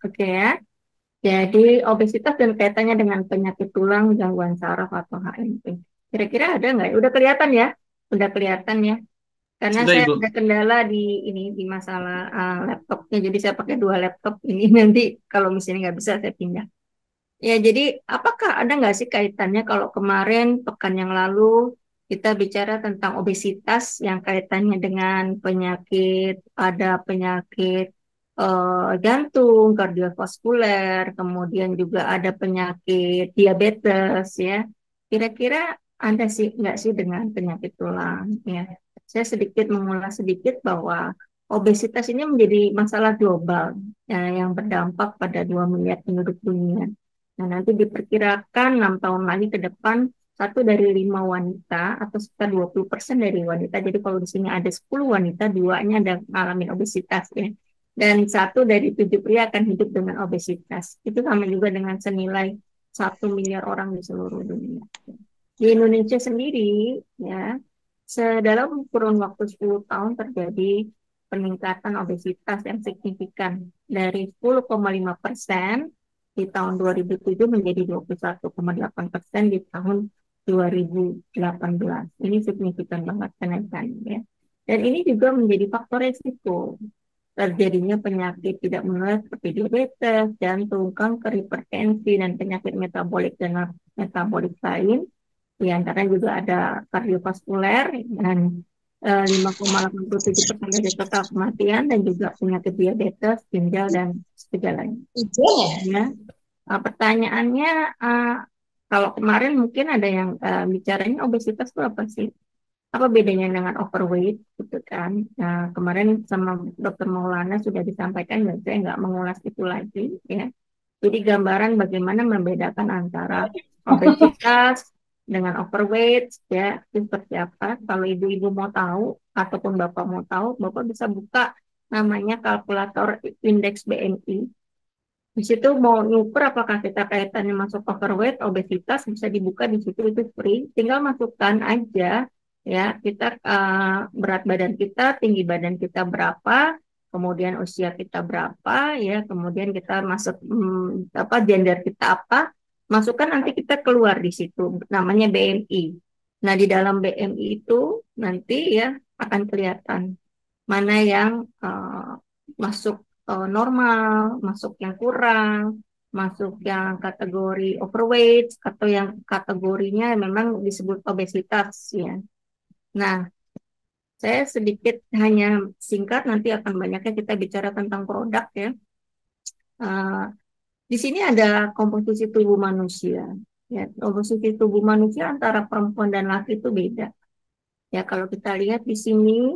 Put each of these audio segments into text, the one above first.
Oke ya. Jadi obesitas dan kaitannya dengan penyakit tulang, gangguan saraf atau HMP. Kira-kira ada nggak ya? Udah kelihatan ya? Udah kelihatan ya? Karena Sudah saya Ibu. ada kendala di ini di masalah laptopnya. Jadi saya pakai dua laptop ini nanti kalau misalnya nggak bisa saya pindah. Ya, jadi apakah ada nggak sih kaitannya kalau kemarin pekan yang lalu kita bicara tentang obesitas yang kaitannya dengan penyakit, ada penyakit jantung, kardiovaskuler, kemudian juga ada penyakit diabetes ya. Kira-kira ada sih nggak sih dengan penyakit tulang ya? Saya sedikit mengulas sedikit bahwa obesitas ini menjadi masalah global ya, yang berdampak pada 2 miliar penduduk dunia. Nah, nanti diperkirakan 6 tahun lagi ke depan, satu dari 5 wanita atau sekitar 20% dari wanita. Jadi kalau di sini ada 10 wanita, duanya ada mengalami obesitas ya. Dan satu dari 7 pria akan hidup dengan obesitas. Itu sama juga dengan senilai 1 miliar orang di seluruh dunia. Di Indonesia sendiri, ya, dalam kurun waktu 10 tahun terjadi peningkatan obesitas yang signifikan dari 10,5% di tahun 2007 menjadi 21,8% di tahun 2018. Ini signifikan banget kenaikan ya. Dan ini juga menjadi faktor resiko terjadinya penyakit tidak menular seperti diabetes, jantung, kanker, hipertensi, dan penyakit metabolik dan metabolik lain. Di antara juga ada kardiovaskuler dan 5,87% dari total kematian dan juga penyakit diabetes, ginjal, dan segalanya. Ya. Pertanyaannya, kalau kemarin mungkin ada yang bicaranya obesitas itu apa sih? Apa bedanya dengan overweight gitu kan? Nah, kemarin sama Dokter Maulana sudah disampaikan dan saya nggak mengulas itu lagi ya. Jadi gambaran bagaimana membedakan antara obesitas dengan overweight ya itu seperti apa? Kalau ibu-ibu mau tahu ataupun bapak mau tahu, bapak bisa buka namanya kalkulator indeks BMI. Di situ mau ngukur apakah kita kaitannya masuk overweight, obesitas bisa dibuka di situ itu free. Tinggal masukkan aja ya kita berat badan kita, tinggi badan kita berapa, kemudian usia kita berapa ya, kemudian kita masuk apa gender kita apa, masukkan nanti kita keluar di situ namanya BMI. Nah, di dalam BMI itu nanti ya akan kelihatan mana yang masuk normal, masuk yang kurang, masuk yang kategori overweight, atau yang kategorinya memang disebut obesitas ya. Nah, saya sedikit hanya singkat, nanti akan banyaknya kita bicara tentang produk ya. Uh, di sini ada komposisi tubuh manusia. Ya, komposisi tubuh manusia antara perempuan dan laki itu beda. Ya, kalau kita lihat di sini,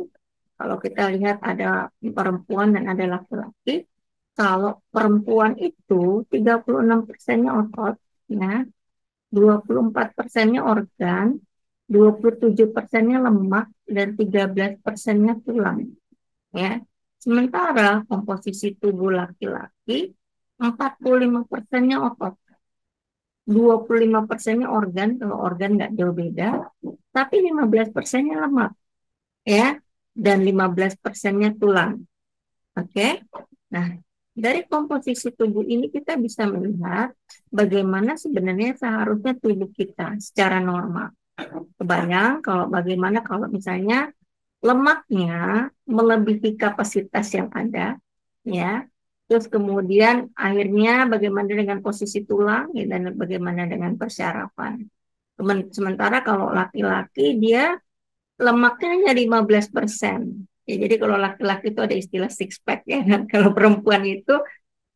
kalau kita lihat ada perempuan dan ada laki-laki, kalau perempuan itu 36%-nya otot, ya, 24%-nya organ, 27%-nya lemak, dan 13%-nya tulang. Ya. Sementara komposisi tubuh laki-laki 45%-nya otot, 25%-nya organ, kalau organ nggak jauh beda, tapi 15%-nya lemak ya, dan 15%-nya tulang. Oke. Nah, dari komposisi tubuh ini kita bisa melihat bagaimana sebenarnya seharusnya tubuh kita secara normal. Kebayang kalau bagaimana kalau misalnya lemaknya melebihi kapasitas yang ada, ya. Terus kemudian akhirnya bagaimana dengan posisi tulang ya, dan bagaimana dengan persyarafan. Sementara kalau laki-laki dia lemaknya hanya 15%. Ya, jadi kalau laki-laki itu ada istilah six pack ya kan. Kalau perempuan itu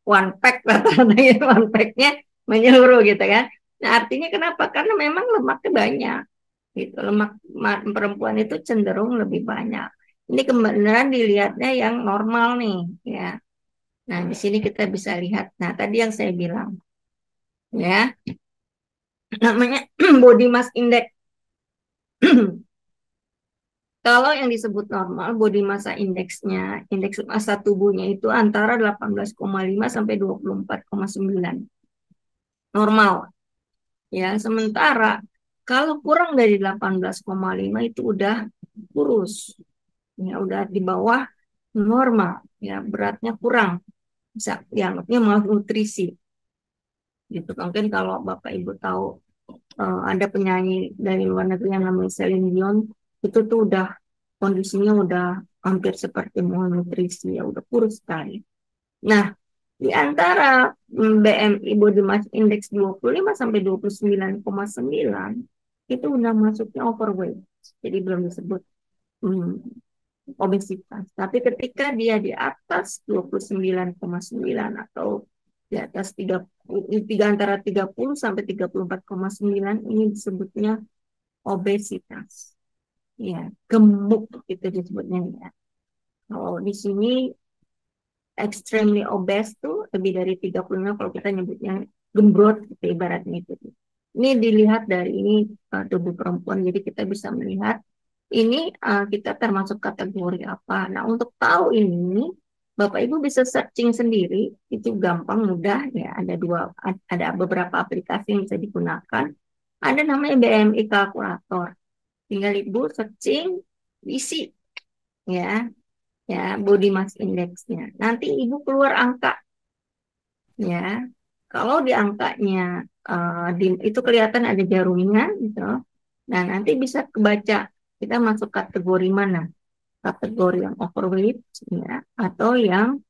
one pack rata-ratanya one packnya menyeluruh gitu kan. Nah, artinya kenapa? Karena memang lemaknya banyak gitu. Lemak perempuan itu cenderung lebih banyak. Ini kebenaran dilihatnya yang normal nih ya. Nah, di sini kita bisa lihat. Nah, tadi yang saya bilang ya, namanya body mass index. Kalau yang disebut normal, body massa indeksnya, indeks massa tubuhnya itu antara 18,5 sampai 24,9. Normal. Ya, sementara kalau kurang dari 18,5 itu udah kurus. Ya, udah di bawah normal. Ya, beratnya kurang. bisa dianggapnya malnutrisi gitu. Mungkin kalau Bapak Ibu tahu ada penyanyi dari luar negeri yang namanya Celine Dion, itu tuh udah kondisinya udah hampir seperti malnutrisi, ya udah kurus sekali. Nah, di antara BMI Body Mass Index 25 sampai 29,9 itu udah masuknya overweight. Jadi belum disebut hmm, obesitas. Tapi ketika dia di atas 29,9 atau di atas 3 antara 30 sampai 34,9 ini disebutnya obesitas. Ya, gemuk itu disebutnya ya. Kalau di sini extremely obese tuh lebih dari 30, kalau kita nyebutnya gembrot gitu ibaratnya itu. Ini dilihat dari ini tubuh perempuan, jadi kita bisa melihat ini kita termasuk kategori apa. Nah, untuk tahu ini Bapak Ibu bisa searching sendiri, itu gampang mudah ya. Ada beberapa aplikasi yang bisa digunakan. Ada namanya BMI kalkulator. Tinggal Ibu searching, isi ya body mass index-nya. Nanti Ibu keluar angka ya. Kalau di angkanya itu kelihatan ada jarumnya gitu. Nah, nanti bisa kebaca kita masuk kategori mana? Kategori yang overweight ya atau yang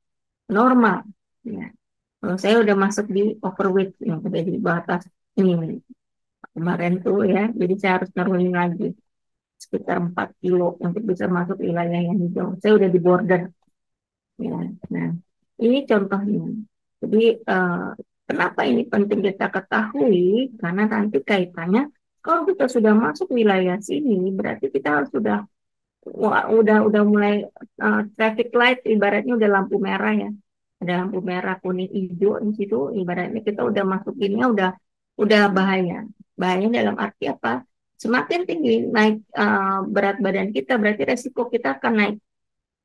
normal ya. Kalau saya udah masuk di overweight yang udah di batas ini kemarin tuh ya. Jadi saya harus nurunin lagi sekitar 4 kilo untuk bisa masuk wilayah yang hijau. Saya udah di border ya. Nah, ini contohnya. Jadi kenapa ini penting kita ketahui? Karena nanti kaitannya kalau kita sudah masuk wilayah sini, berarti kita harus udah mulai traffic light, ibaratnya udah lampu merah ya. Ada lampu merah, kuning, hijau di situ, ibaratnya kita udah masuk ini udah bahaya. Bahaya dalam arti apa? Semakin tinggi naik berat badan kita, berarti resiko kita akan naik,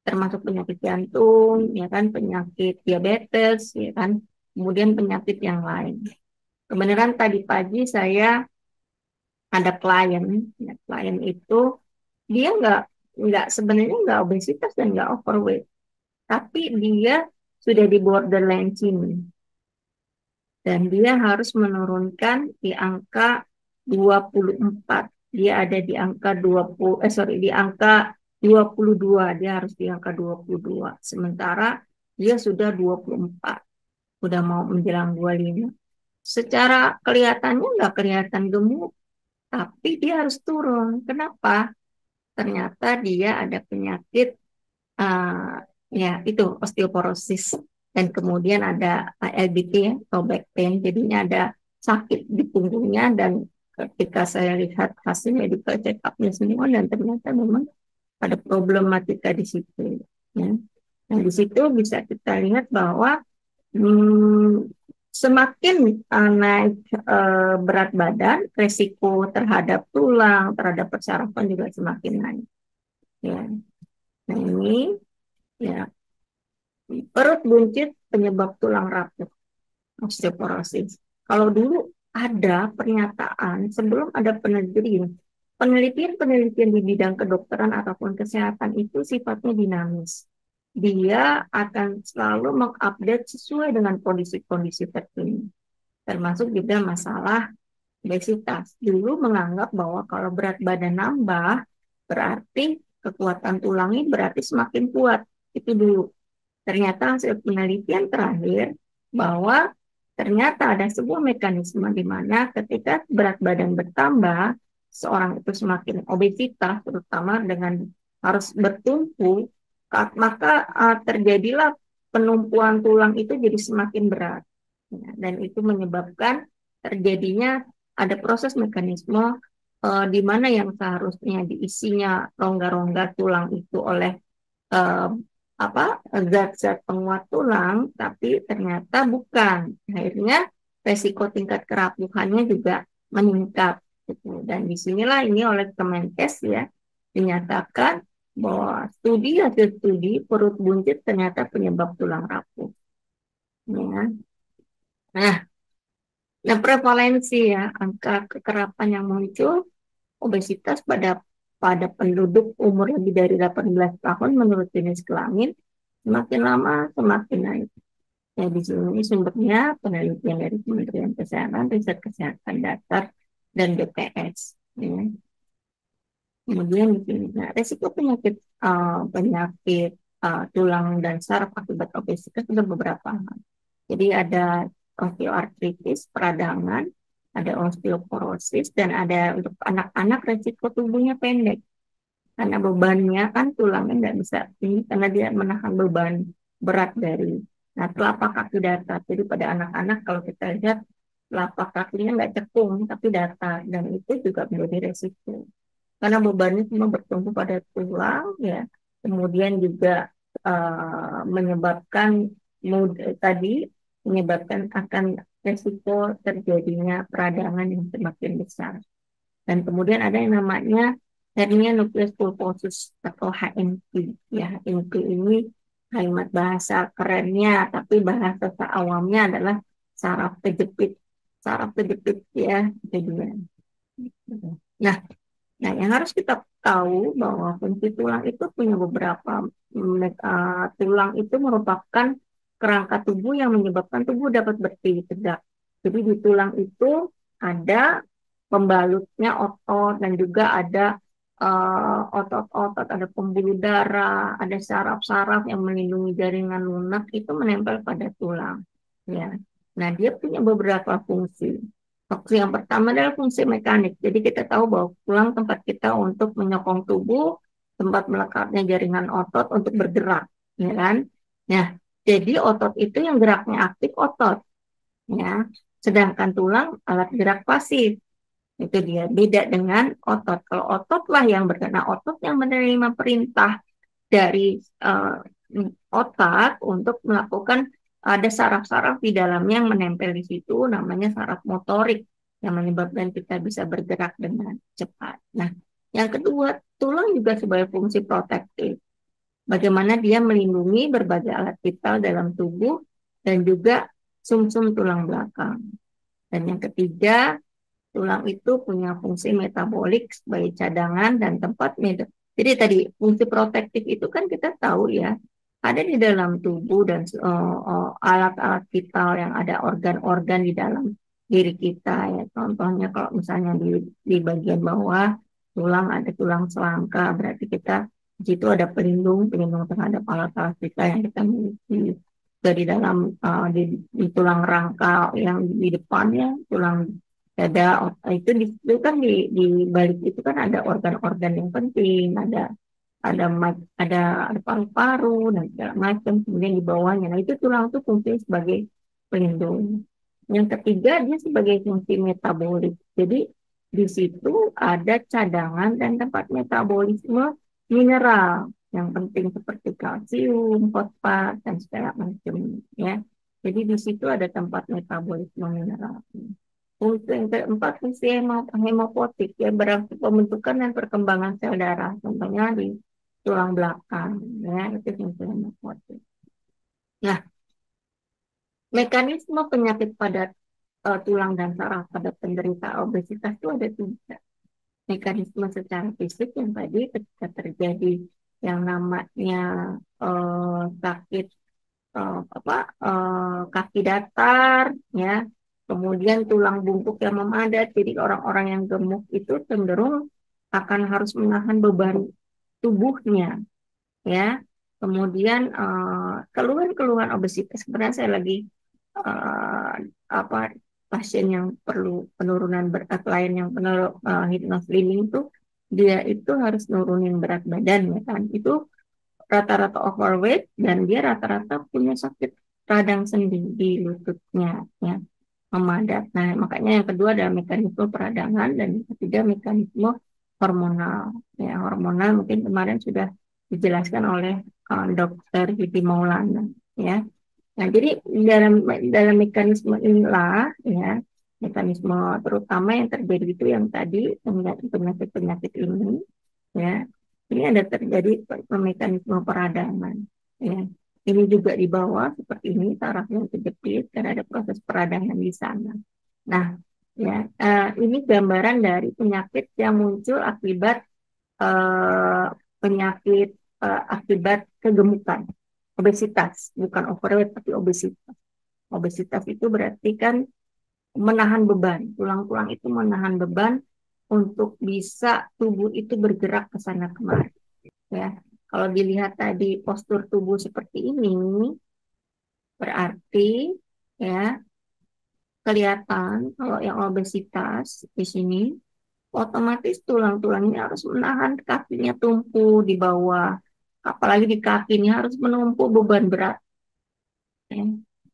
termasuk penyakit jantung, ya kan, penyakit diabetes, ya kan, kemudian penyakit yang lain. Kebenaran tadi pagi saya ada klien, ya, klien itu dia nggak sebenarnya nggak obesitas dan nggak overweight, tapi dia sudah di borderline sini dan dia harus menurunkan di angka 24. Dia ada di angka 20, di angka 22. Dia harus di angka 22. Sementara dia sudah 24. Udah mau menjelang 25. Secara kelihatannya nggak kelihatan gemuk, tapi dia harus turun. Kenapa? Ternyata dia ada penyakit uh, ya itu osteoporosis dan kemudian ada LBT ya, atau back pain, jadinya ada sakit di punggungnya. Dan ketika saya lihat hasil medical check up-nya semua, dan ternyata memang ada problematika di situ ya. Nah, di situ bisa kita lihat bahwa hmm, semakin naik berat badan, resiko terhadap tulang, terhadap persarafan juga semakin naik ya. Nah, ini ya, perut buncit penyebab tulang rapuh, osteoporosis. Kalau dulu ada pernyataan sebelum ada penelitian di bidang kedokteran ataupun kesehatan itu sifatnya dinamis. Dia akan selalu mengupdate sesuai dengan kondisi-kondisi terkini. Termasuk juga masalah obesitas. Dulu menganggap bahwa kalau berat badan nambah, berarti kekuatan tulangnya berarti semakin kuat. Itu dulu. Ternyata hasil penelitian terakhir bahwa ternyata ada sebuah mekanisme di mana ketika berat badan bertambah, seorang itu semakin obesitas, terutama dengan harus bertumpu, maka terjadilah penumpuan tulang itu jadi semakin berat. Ya, dan itu menyebabkan terjadinya ada proses mekanisme di mana yang seharusnya diisinya rongga-rongga tulang itu oleh eh, zat-zat penguat tulang, tapi ternyata bukan. Akhirnya resiko tingkat kerapuhannya juga meningkat. Gitu. Dan disinilah ini oleh Kemenkes ya dinyatakan bahwa hasil studi perut buncit ternyata penyebab tulang rapuh. Ya. Nah, prevalensi ya angka kekerapan yang muncul obesitas pada penduduk umur lebih dari 18 tahun menurut jenis kelamin semakin lama semakin naik. Ya, di sini sumbernya penelitian dari Kementerian Kesehatan, Riset Kesehatan Dasar, dan BPS. Ya. Kemudian di sini, nah, resiko penyakit penyakit tulang dan saraf akibat obesitas ada beberapa. Jadi ada osteoartritis, peradangan, ada osteoporosis, dan ada untuk anak-anak resiko tubuhnya pendek. Karena bebannya kan tulangnya nggak bisa tinggi karena dia menahan beban berat dari telapak kaki datar. Jadi pada anak-anak kalau kita lihat telapak kakinya nggak cekung tapi datar dan itu juga menjadi resiko karena bebannya semua bertumpu pada tulang ya. Kemudian juga menyebabkan tadi menyebabkan akan resiko terjadinya peradangan yang semakin besar. Dan kemudian ada yang namanya hernia nucleus pulposus atau HNP. Ya, HNP ini kalimat bahasa kerennya, tapi bahasa seawamnya adalah saraf kejepit. Saraf kejepit ya, jadinya. Nah, nah, yang harus kita tahu bahwa fungsi tulang itu punya beberapa tulang itu merupakan kerangka tubuh yang menyebabkan tubuh dapat berdiri tegak. Jadi di tulang itu ada pembalutnya otot dan juga ada otot-otot, ada pembuluh darah, ada saraf-saraf yang melindungi jaringan lunak itu menempel pada tulang. Ya, nah dia punya beberapa fungsi. Fungsi yang pertama adalah fungsi mekanik. Jadi kita tahu bahwa tulang tempat kita untuk menyokong tubuh, tempat melekatnya jaringan otot untuk bergerak, ya kan? Nah, jadi otot itu yang geraknya aktif otot, ya. Sedangkan tulang alat gerak pasif. Itu dia beda dengan otot. Kalau otot lah yang bergerak, nah, otot yang menerima perintah dari otak untuk melakukan ada saraf-saraf di dalamnya yang menempel di situ namanya saraf motorik yang menyebabkan kita bisa bergerak dengan cepat. Nah, yang kedua, tulang juga sebagai fungsi protektif. Bagaimana dia melindungi berbagai alat vital dalam tubuh dan juga sumsum tulang belakang. Dan yang ketiga, tulang itu punya fungsi metabolik sebagai cadangan dan tempat jadi tadi fungsi protektif itu kan kita tahu ya ada di dalam tubuh dan alat-alat vital yang ada organ-organ di dalam diri kita ya. Contohnya kalau misalnya di bagian bawah tulang ada tulang selangka berarti kita di situ ada pelindung terhadap alat-alat vital yang kita miliki. Dari dalam di tulang rangka yang di depannya tulang dada itu kan di balik itu kan ada organ-organ yang penting ada ada ada paru-paru dan segala macam kemudian di bawahnya nah itu tulang itu fungsi sebagai pelindung yang ketiga dia sebagai fungsi metabolik jadi di situ ada cadangan dan tempat metabolisme mineral yang penting seperti kalsium, fosfat dan segala macam ya jadi di situ ada tempat metabolisme mineral. Fungsi yang keempat, fungsi hemopotik, ya berarti pembentukan dan perkembangan sel darah, contohnya di tulang belakang, ya itu fungsi hemopotik. Nah, mekanisme penyakit pada tulang dan saraf pada penderita obesitas itu ada tiga. Mekanisme secara fisik yang tadi ketika terjadi yang namanya sakit kaki datar ya kemudian tulang bungkuk yang memadat jadi orang-orang yang gemuk itu cenderung akan harus menahan beban tubuhnya ya kemudian keluhan-keluhan obesitas sebenarnya saya lagi uh, apa pasien yang perlu penurunan berat lain yang perlu hypno slimming tuh dia itu harus nurunin berat badan ya kan itu rata-rata overweight dan dia rata-rata punya sakit radang sendi di lututnya ya memadat. Nah, makanya yang kedua adalah mekanisme peradangan dan yang ketiga mekanisme hormonal. Ya, hormonal mungkin kemarin sudah dijelaskan oleh Dokter Gigi Maulana ya. Nah, jadi dalam mekanisme inilah ya mekanisme terutama yang terjadi itu yang tadi penyakit-penyakit ini ya ini ada terjadi mekanisme peradangan ya ini juga di bawah seperti ini saraf yang kejepit karena ada proses peradangan di sana nah ya ini gambaran dari penyakit yang muncul akibat uh, penyakit akibat kegemukan obesitas bukan overweight tapi obesitas Obesitas itu berarti kan menahan beban. Tulang-tulang itu menahan beban untuk bisa tubuh itu bergerak ke sana kemari. Ya, kalau dilihat tadi postur tubuh seperti ini, berarti ya kelihatan kalau yang obesitas di sini otomatis tulang-tulangnya harus menahan kakinya tumpu di bawah, apalagi di kakinya harus menumpuk beban berat. Ya.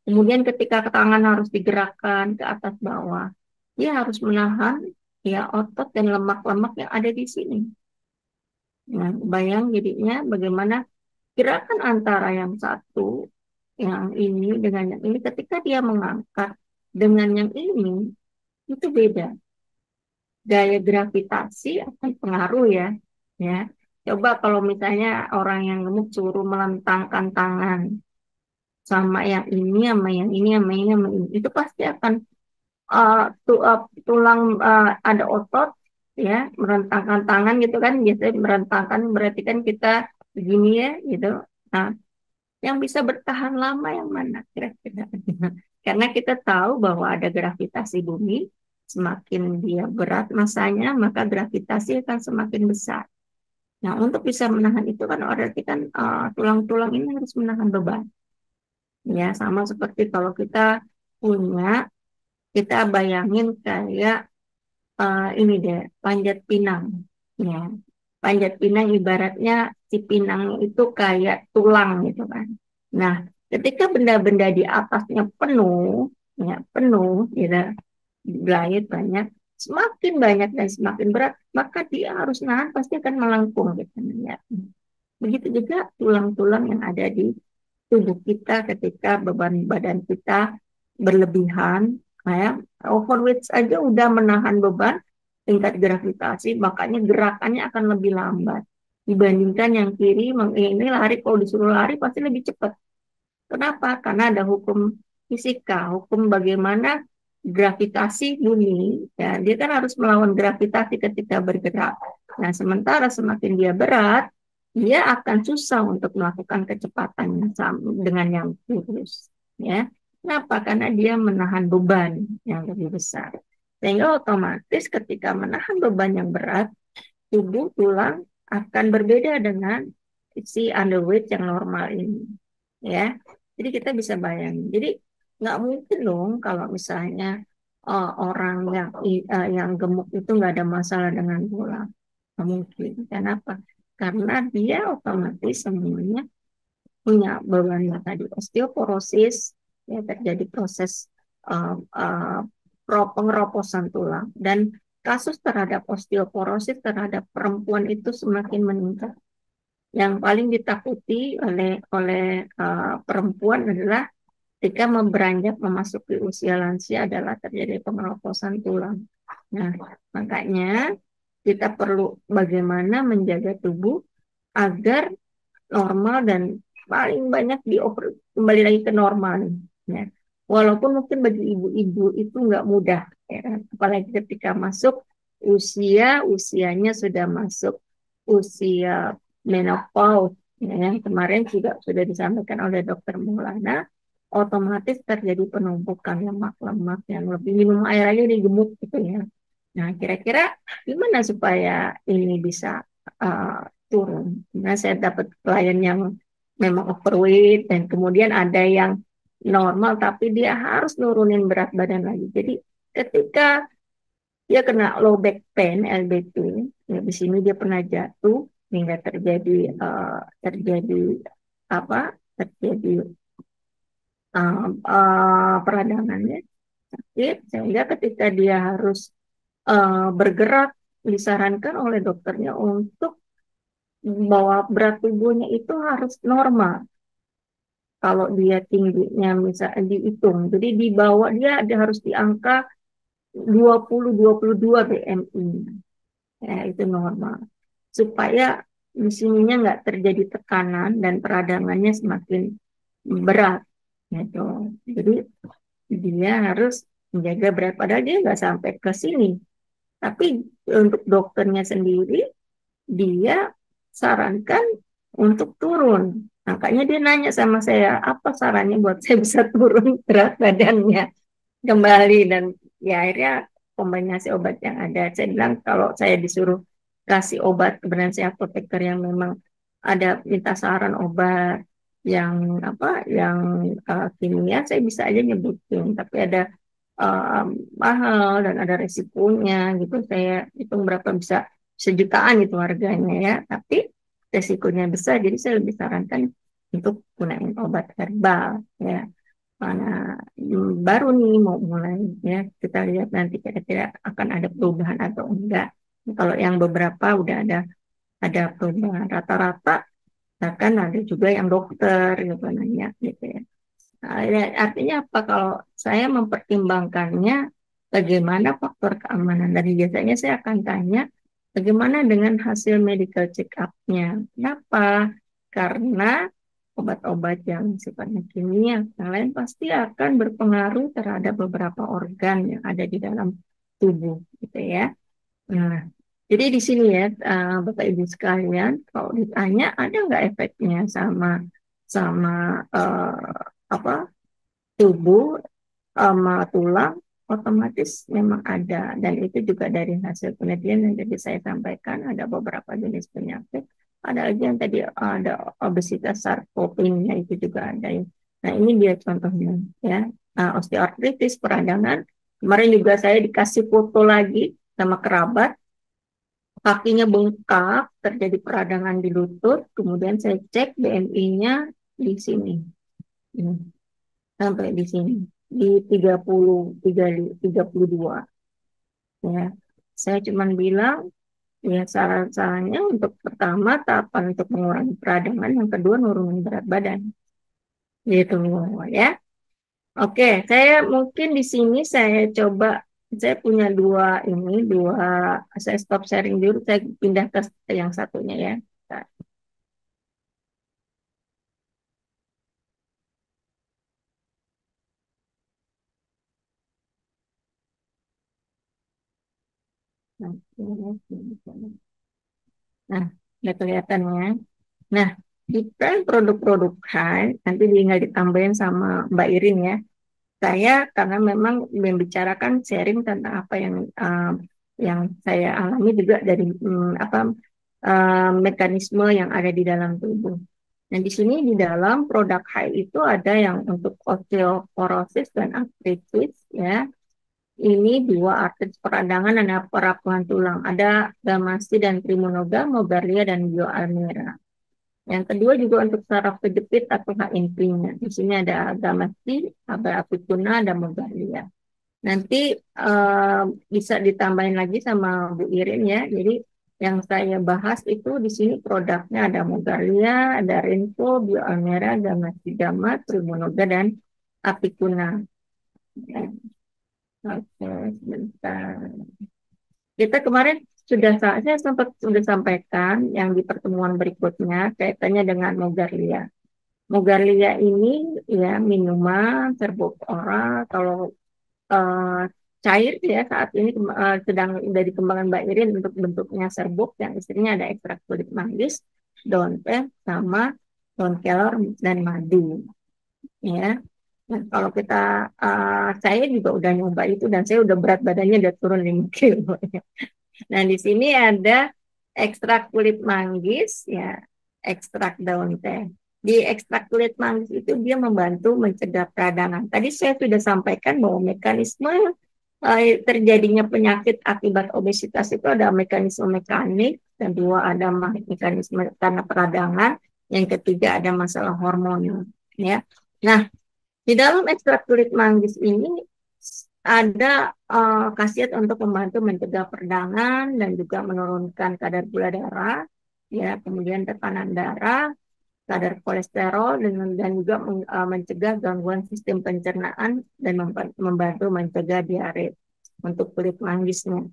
Kemudian ketika tangan harus digerakkan ke atas bawah, dia harus menahan ya otot dan lemak-lemak yang ada di sini. Nah, bayang jadinya bagaimana gerakan antara yang satu, yang ini dengan yang ini, ketika dia mengangkat dengan yang ini, itu beda. Gaya gravitasi akan pengaruh ya. Ya. Coba kalau misalnya orang yang gemuk suruh melentangkan tangan sama yang ini, sama yang ini, sama ini, sama ini, itu pasti akan tulang ada otot ya merentangkan tangan gitu kan, biasanya merentangkan berarti kan kita begini ya gitu. Nah, yang bisa bertahan lama yang mana kira-kira? Karena kita tahu bahwa ada gravitasi bumi, semakin dia berat masanya maka gravitasi akan semakin besar. Nah, untuk bisa menahan itu kan berarti kan tulang-tulang ini harus menahan beban. Ya, sama seperti kalau kita punya, kita bayangin kayak ini deh, panjat pinang. Ya, panjat pinang ibaratnya si pinangnya itu kayak tulang gitu kan. Nah, ketika benda-benda di atasnya penuh, ya penuh, gitu, belayar banyak, semakin banyak dan semakin berat, maka dia harus nahan pasti akan melengkung gitu. Ya. Begitu juga tulang-tulang yang ada di tubuh kita ketika beban badan kita berlebihan, ya, overweight aja udah menahan beban tingkat gravitasi, makanya gerakannya akan lebih lambat dibandingkan yang kiri. Ini lari, kalau disuruh lari pasti lebih cepat. Kenapa? Karena ada hukum fisika, hukum bagaimana gravitasi bumi, ya dia kan harus melawan gravitasi ketika bergerak. Nah, sementara semakin dia berat, dia akan susah untuk melakukan kecepatan yang sama dengan yang lurus, ya. Kenapa? Karena dia menahan beban yang lebih besar. Sehingga otomatis ketika menahan beban yang berat, tubuh tulang akan berbeda dengan si underweight yang normal ini, ya. Jadi kita bisa bayangin. Jadi nggak mungkin dong kalau misalnya orang yang gemuk itu nggak ada masalah dengan tulang. Nggak mungkin. Kenapa? Karena dia otomatis semuanya punya bebannya tadi osteoporosis, ya terjadi proses uh, uh, pengeroposan tulang, dan kasus terhadap osteoporosis terhadap perempuan itu semakin meningkat. Yang paling ditakuti oleh perempuan adalah ketika beranjak memasuki usia lansia adalah terjadi pengeroposan tulang. Nah, makanya kita perlu bagaimana menjaga tubuh agar normal dan paling banyak kembali lagi ke normal nih, ya. Walaupun mungkin bagi ibu-ibu itu nggak mudah, ya kan? Apalagi ketika masuk usianya sudah masuk usia menopause, ya, yang kemarin juga sudah disampaikan oleh Dokter Maulana, otomatis terjadi penumpukan lemak-lemak yang lebih, minum air aja digemuk gitu ya. Nah, kira-kira gimana supaya ini bisa uh, turun? Nah, saya dapat klien yang memang overweight dan kemudian ada yang normal tapi dia harus nurunin berat badan lagi. Jadi ketika dia kena low back pain LBP, ya di sini dia pernah jatuh hingga terjadi apa? Terjadi peradangannya sakit, sehingga ketika dia harus bergerak disarankan oleh dokternya untuk bahwa berat tubuhnya itu harus normal. Kalau dia tingginya misalnya dihitung, jadi di bawah dia harus di angka 20-22 BMI. Ya, itu normal. Supaya di sininya nggak terjadi tekanan dan peradangannya semakin berat. Gitu. Jadi dia harus menjaga berat, padahal dia nggak sampai ke sini. Tapi untuk dokternya sendiri, dia sarankan untuk turun. Makanya dia nanya sama saya, apa sarannya buat saya bisa turun berat badannya kembali. Dan ya akhirnya kombinasi obat yang ada. Saya bilang kalau saya disuruh kasih obat, kebenaran saya apoteker yang memang ada minta saran obat yang apa, yang kimia, saya bisa aja nyebutin. Tapi ada uh, mahal dan ada resikonya gitu. Saya hitung berapa, bisa sejutaan itu harganya ya. Tapi resikonya besar, jadi saya lebih sarankan untuk gunain obat herbal ya. Mana baru nih mau mulai ya, kita lihat nanti kira-kira akan ada perubahan atau enggak. Kalau yang beberapa udah ada perubahan rata-rata, bahkan ada juga yang dokter gitu nanya gitu ya. Nah, ya, artinya apa? Kalau saya mempertimbangkannya bagaimana faktor keamanan, dari biasanya saya akan tanya bagaimana dengan hasil medical check up-nya. Kenapa? Karena obat-obat yang sifatnya kimia, yang lain pasti akan berpengaruh terhadap beberapa organ yang ada di dalam tubuh, gitu ya. Nah, jadi di sini ya, Bapak Ibu sekalian, kalau ditanya ada nggak efeknya sama sama apa tubuh sama tulang, otomatis memang ada. Dan itu juga dari hasil penelitian yang tadi saya sampaikan, ada beberapa jenis penyakit. Ada lagi yang tadi ada obesitas, sarkopenia, itu juga ada. Nah ini dia contohnya ya. Osteoartritis, peradangan. Kemarin juga saya dikasih foto lagi sama kerabat, kakinya bengkak, terjadi peradangan di lutut. Kemudian saya cek BMI-nya di sini. Ini sampai di sini di 32 ya. Saya cuma bilang ya, saran-sarannya untuk pertama tahapan untuk mengurangi peradangan, yang kedua nurunin berat badan gitu ya. Oke, saya mungkin di sini saya coba, saya punya dua, saya stop sharing dulu, saya pindah ke yang satunya ya. Nah, udah kelihatan ya. Nah, kita produk-produk Hai, nanti tinggal ditambahin sama Mbak Irin ya. Saya karena memang membicarakan sharing tentang apa yang saya alami juga dari mekanisme yang ada di dalam tubuh. Nah, di sini di dalam produk Hai itu ada yang untuk osteoporosis dan artritis ya. Ini dua artrit peradangan dan perakuan tulang. Ada Gamasti dan Trimonoga, Mogaria dan Bioalmira. Yang kedua juga untuk saraf kejepit atau HNP-nya. Di sini ada Gamasti, Abel Apicuna, dan Mogaria. Nanti bisa ditambahin lagi sama Bu Irin ya. Jadi yang saya bahas itu di sini produknya ada Mogaria, ada Rinso, Bioalmera, Gamasti Gamma, Trimonoga, dan Apicuna. Ya. Oke, sebentar. Kita kemarin saya sempat sudah sampaikan yang di pertemuan berikutnya kaitannya dengan Mogaria. Mogaria ini ya minuman serbuk oral, kalau eh, cair ya saat ini sedang sudah dikembangkan Mbak Irin untuk bentuknya serbuk, yang isinya ada ekstrak kulit manggis, daun teh, sama daun kelor dan madu ya. Nah, kalau kita saya juga udah nyoba itu dan saya udah berat badannya udah turun 5 kilo. Nah, di sini ada ekstrak kulit manggis, ya, ekstrak daun teh. Di ekstrak kulit manggis itu dia membantu mencegah peradangan. Tadi saya sudah sampaikan bahwa mekanisme terjadinya penyakit akibat obesitas itu ada mekanisme mekanik, kedua ada mekanisme karena peradangan, yang ketiga ada masalah hormon. Ya. Nah, di dalam ekstrak kulit manggis ini ada khasiat untuk membantu mencegah peradangan dan juga menurunkan kadar gula darah, ya, kemudian tekanan darah, kadar kolesterol, dan juga mencegah gangguan sistem pencernaan dan membantu mencegah diare untuk kulit manggisnya,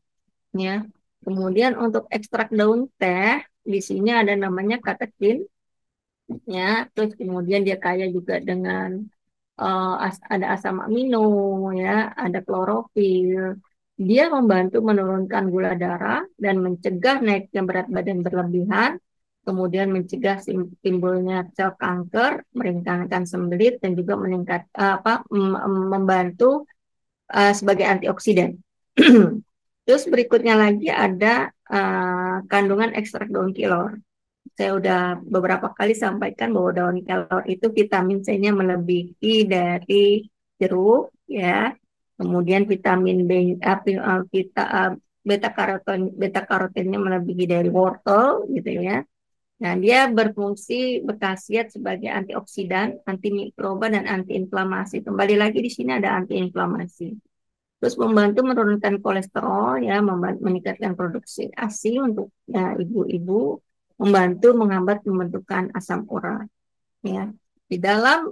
ya. Kemudian untuk ekstrak daun teh di sini ada namanya katekin, ya. Terus kemudian dia kaya juga dengan ada asam amino, ya, ada klorofil. Dia membantu menurunkan gula darah dan mencegah naiknya berat badan berlebihan, kemudian mencegah timbulnya sel kanker, meringankan sembelit, dan juga membantu sebagai antioksidan. Terus berikutnya lagi ada kandungan ekstrak daun kelor. Saya udah beberapa kali sampaikan bahwa daun kelor itu vitamin C-nya melebihi dari jeruk, ya. Kemudian vitamin B, beta karotennya melebihi dari wortel, gitu ya. Nah, dia berfungsi berkhasiat sebagai antioksidan, antimikroba, dan antiinflamasi. Kembali lagi di sini ada antiinflamasi. Terus membantu menurunkan kolesterol, ya, meningkatkan produksi ASI untuk ibu-ibu, membantu menghambat pembentukan asam urat, ya. Di dalam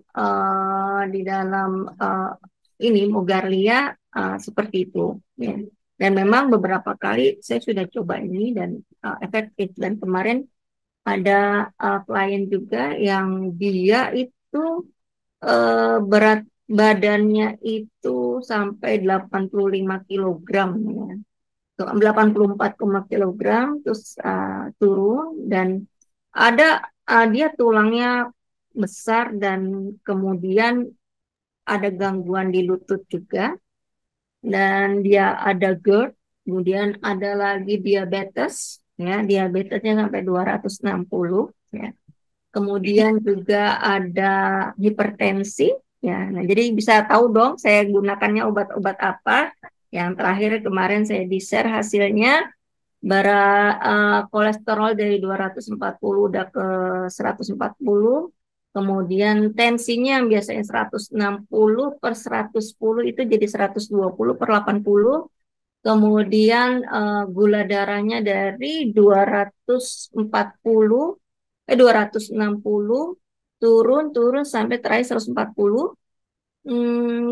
ini Mugarlia seperti itu, ya. Dan memang beberapa kali saya sudah coba ini dan efektif. Dan kemarin ada klien juga yang dia itu berat badannya itu sampai 85 kilogram, ya. 84 kilogram, terus turun, dan ada dia tulangnya besar, dan kemudian ada gangguan di lutut juga, dan dia ada GERD, kemudian ada lagi diabetes, ya, diabetesnya sampai 260, ya. Kemudian juga ada hipertensi, ya. Nah, jadi bisa tahu dong saya gunakannya obat-obat apa. Yang terakhir kemarin saya di-share hasilnya, bara kolesterol dari 240 udah ke 140. Kemudian tensinya yang biasanya 160/110 itu jadi 120/80. Kemudian gula darahnya dari 260 turun sampai terakhir 140.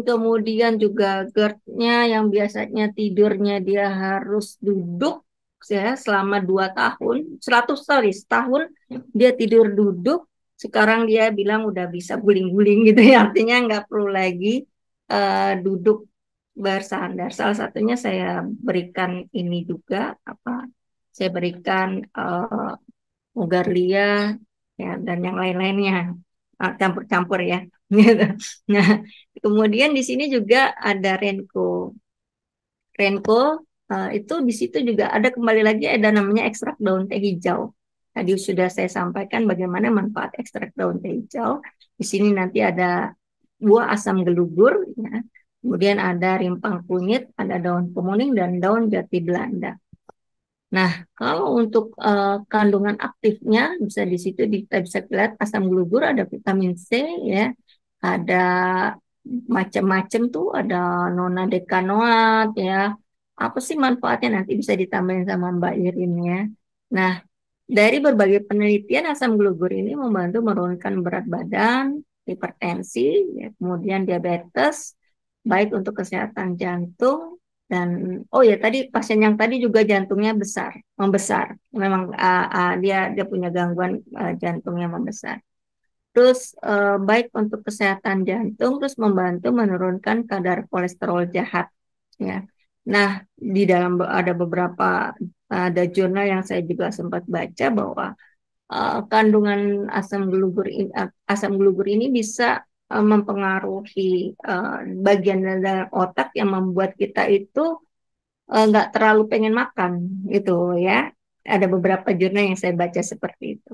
Kemudian juga GERD-nya yang biasanya tidurnya dia harus duduk, ya, selama 2 tahun, setahun dia tidur duduk, sekarang dia bilang udah bisa guling-guling gitu ya, artinya nggak perlu lagi duduk bersandar. Salah satunya saya berikan ini juga, saya berikan Mugarlia, ya, dan yang lain-lainnya, campur-campur, ya. Gitu. Nah, kemudian di sini juga ada Renko. Renko itu di situ juga ada, kembali lagi ada namanya ekstrak daun teh hijau. Tadi sudah saya sampaikan bagaimana manfaat ekstrak daun teh hijau. Di sini nanti ada buah asam gelugur, ya. Kemudian ada rimpang kunyit, ada daun kemuning, dan daun jati Belanda. Nah, kalau untuk kandungan aktifnya bisa di situ kita bisa lihat asam gugur, ada vitamin C, ya, ada macam-macam tuh, ada nonadekanoat, ya. Apa sih manfaatnya, nanti bisa ditambahin sama Mbak Irin, ya. Nah, dari berbagai penelitian asam gugur ini membantu menurunkan berat badan, hipertensi, ya, kemudian diabetes, baik untuk kesehatan jantung. Dan oh ya, tadi pasien yang tadi juga jantungnya membesar. Memang dia punya gangguan jantungnya membesar. Terus baik untuk kesehatan jantung, terus membantu menurunkan kadar kolesterol jahat, ya. Nah, di dalam ada beberapa ada jurnal yang saya juga sempat baca bahwa kandungan asam gelugur ini bisa mempengaruhi bagian dalam otak yang membuat kita itu nggak terlalu pengen makan, gitu, ya. Ada beberapa jurnal yang saya baca seperti itu,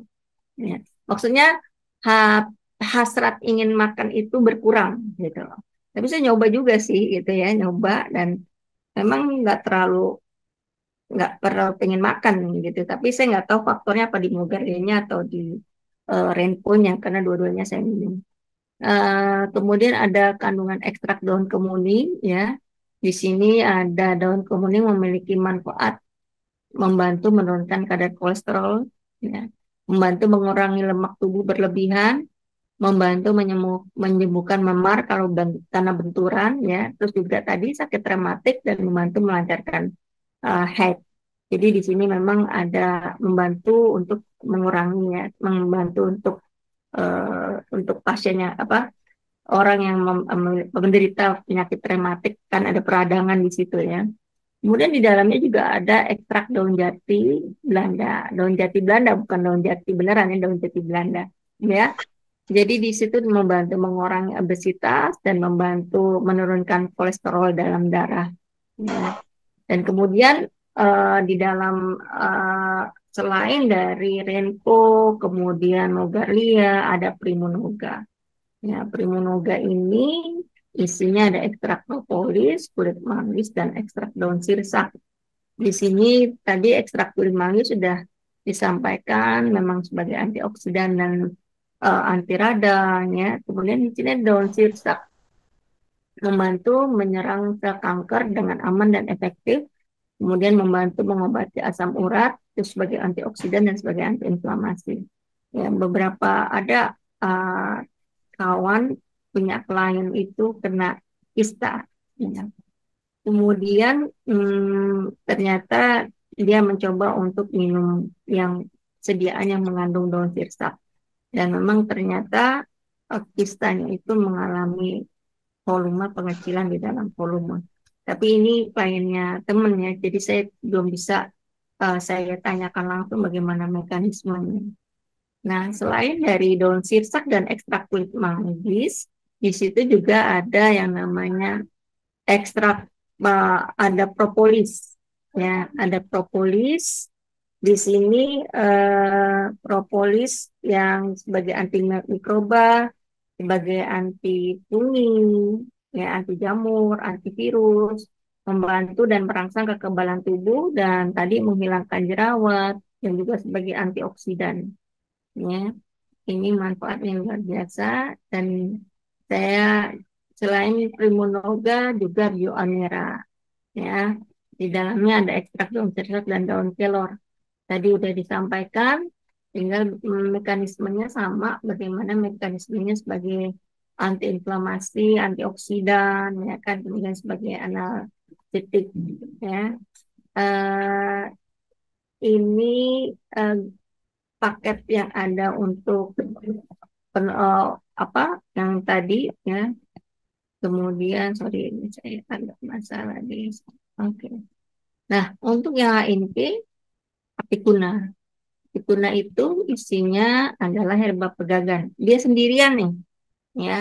ya. Maksudnya ha- hasrat ingin makan itu berkurang, gitu loh. Tapi saya nyoba juga sih, gitu ya, nyoba, dan memang nggak pernah pengen makan, gitu. Tapi saya nggak tahu faktornya apa di Mugarenya atau di Renponya, karena dua-duanya saya minum. Kemudian ada kandungan ekstrak daun kemuning, ya. Di sini ada daun kemuning memiliki manfaat membantu menurunkan kadar kolesterol, ya. Membantu mengurangi lemak tubuh berlebihan, membantu menyembuhkan memar kalau karena benturan, ya. Terus juga tadi sakit rematik, dan membantu melancarkan head. Jadi di sini memang ada membantu untuk mengurangi, ya, membantu untuk pasiennya, orang yang menderita penyakit rematik, kan ada peradangan di situ, ya. Kemudian di dalamnya juga ada ekstrak daun jati Belanda. Daun jati Belanda bukan daun jati beneran ya, daun jati Belanda. Ya, jadi di situ membantu mengurangi obesitas dan membantu menurunkan kolesterol dalam darah. Ya. Dan kemudian di dalam selain dari Renko, kemudian Nogalia, ada Primunoga. Ya, Primunoga ini isinya ada ekstrak propolis, kulit manggis, dan ekstrak daun sirsak. Di sini tadi ekstrak kulit manggis sudah disampaikan memang sebagai antioksidan dan anti radang ya. Kemudian di sini daun sirsak membantu menyerang sel kanker dengan aman dan efektif, kemudian membantu mengobati asam urat itu sebagai antioksidan dan sebagai antiinflamasi. Ya, beberapa ada uh, kawan punya klien itu kena kista. Ya. Kemudian ternyata dia mencoba untuk minum yang sediaan yang mengandung daun sirsak. Dan memang ternyata kistanya itu mengalami volume pengecilan di dalam volume. Tapi ini kliennya temennya, jadi saya belum bisa saya tanyakan langsung bagaimana mekanismenya. Nah, selain dari daun sirsak dan ekstrak kulit manggis, di situ juga ada yang namanya ekstrak ada propolis. Ya, ada propolis. Di sini propolis yang sebagai anti mikroba, sebagai anti fungi, ya anti jamur, antivirus, membantu dan merangsang kekebalan tubuh dan tadi menghilangkan jerawat dan juga sebagai antioksidan. Ya, ini manfaatnya luar biasa dan saya selain Primunoga juga Bioanera ya. Di dalamnya ada ekstrak daun sirsak dan daun kelor. Tadi udah disampaikan, tinggal mekanismenya sama, bagaimana mekanismenya sebagai antiinflamasi, antioksidan, ya kan, kemudian sebagai analgetik, ya. Uh, ini uh, paket yang ada untuk apa yang tadi, ya. Kemudian, sorry, ini saya agak masalah di. Oke. Nah, untuk yang ANP, apikuna. Tuna itu isinya adalah herba pegagan. Dia sendirian nih, ya.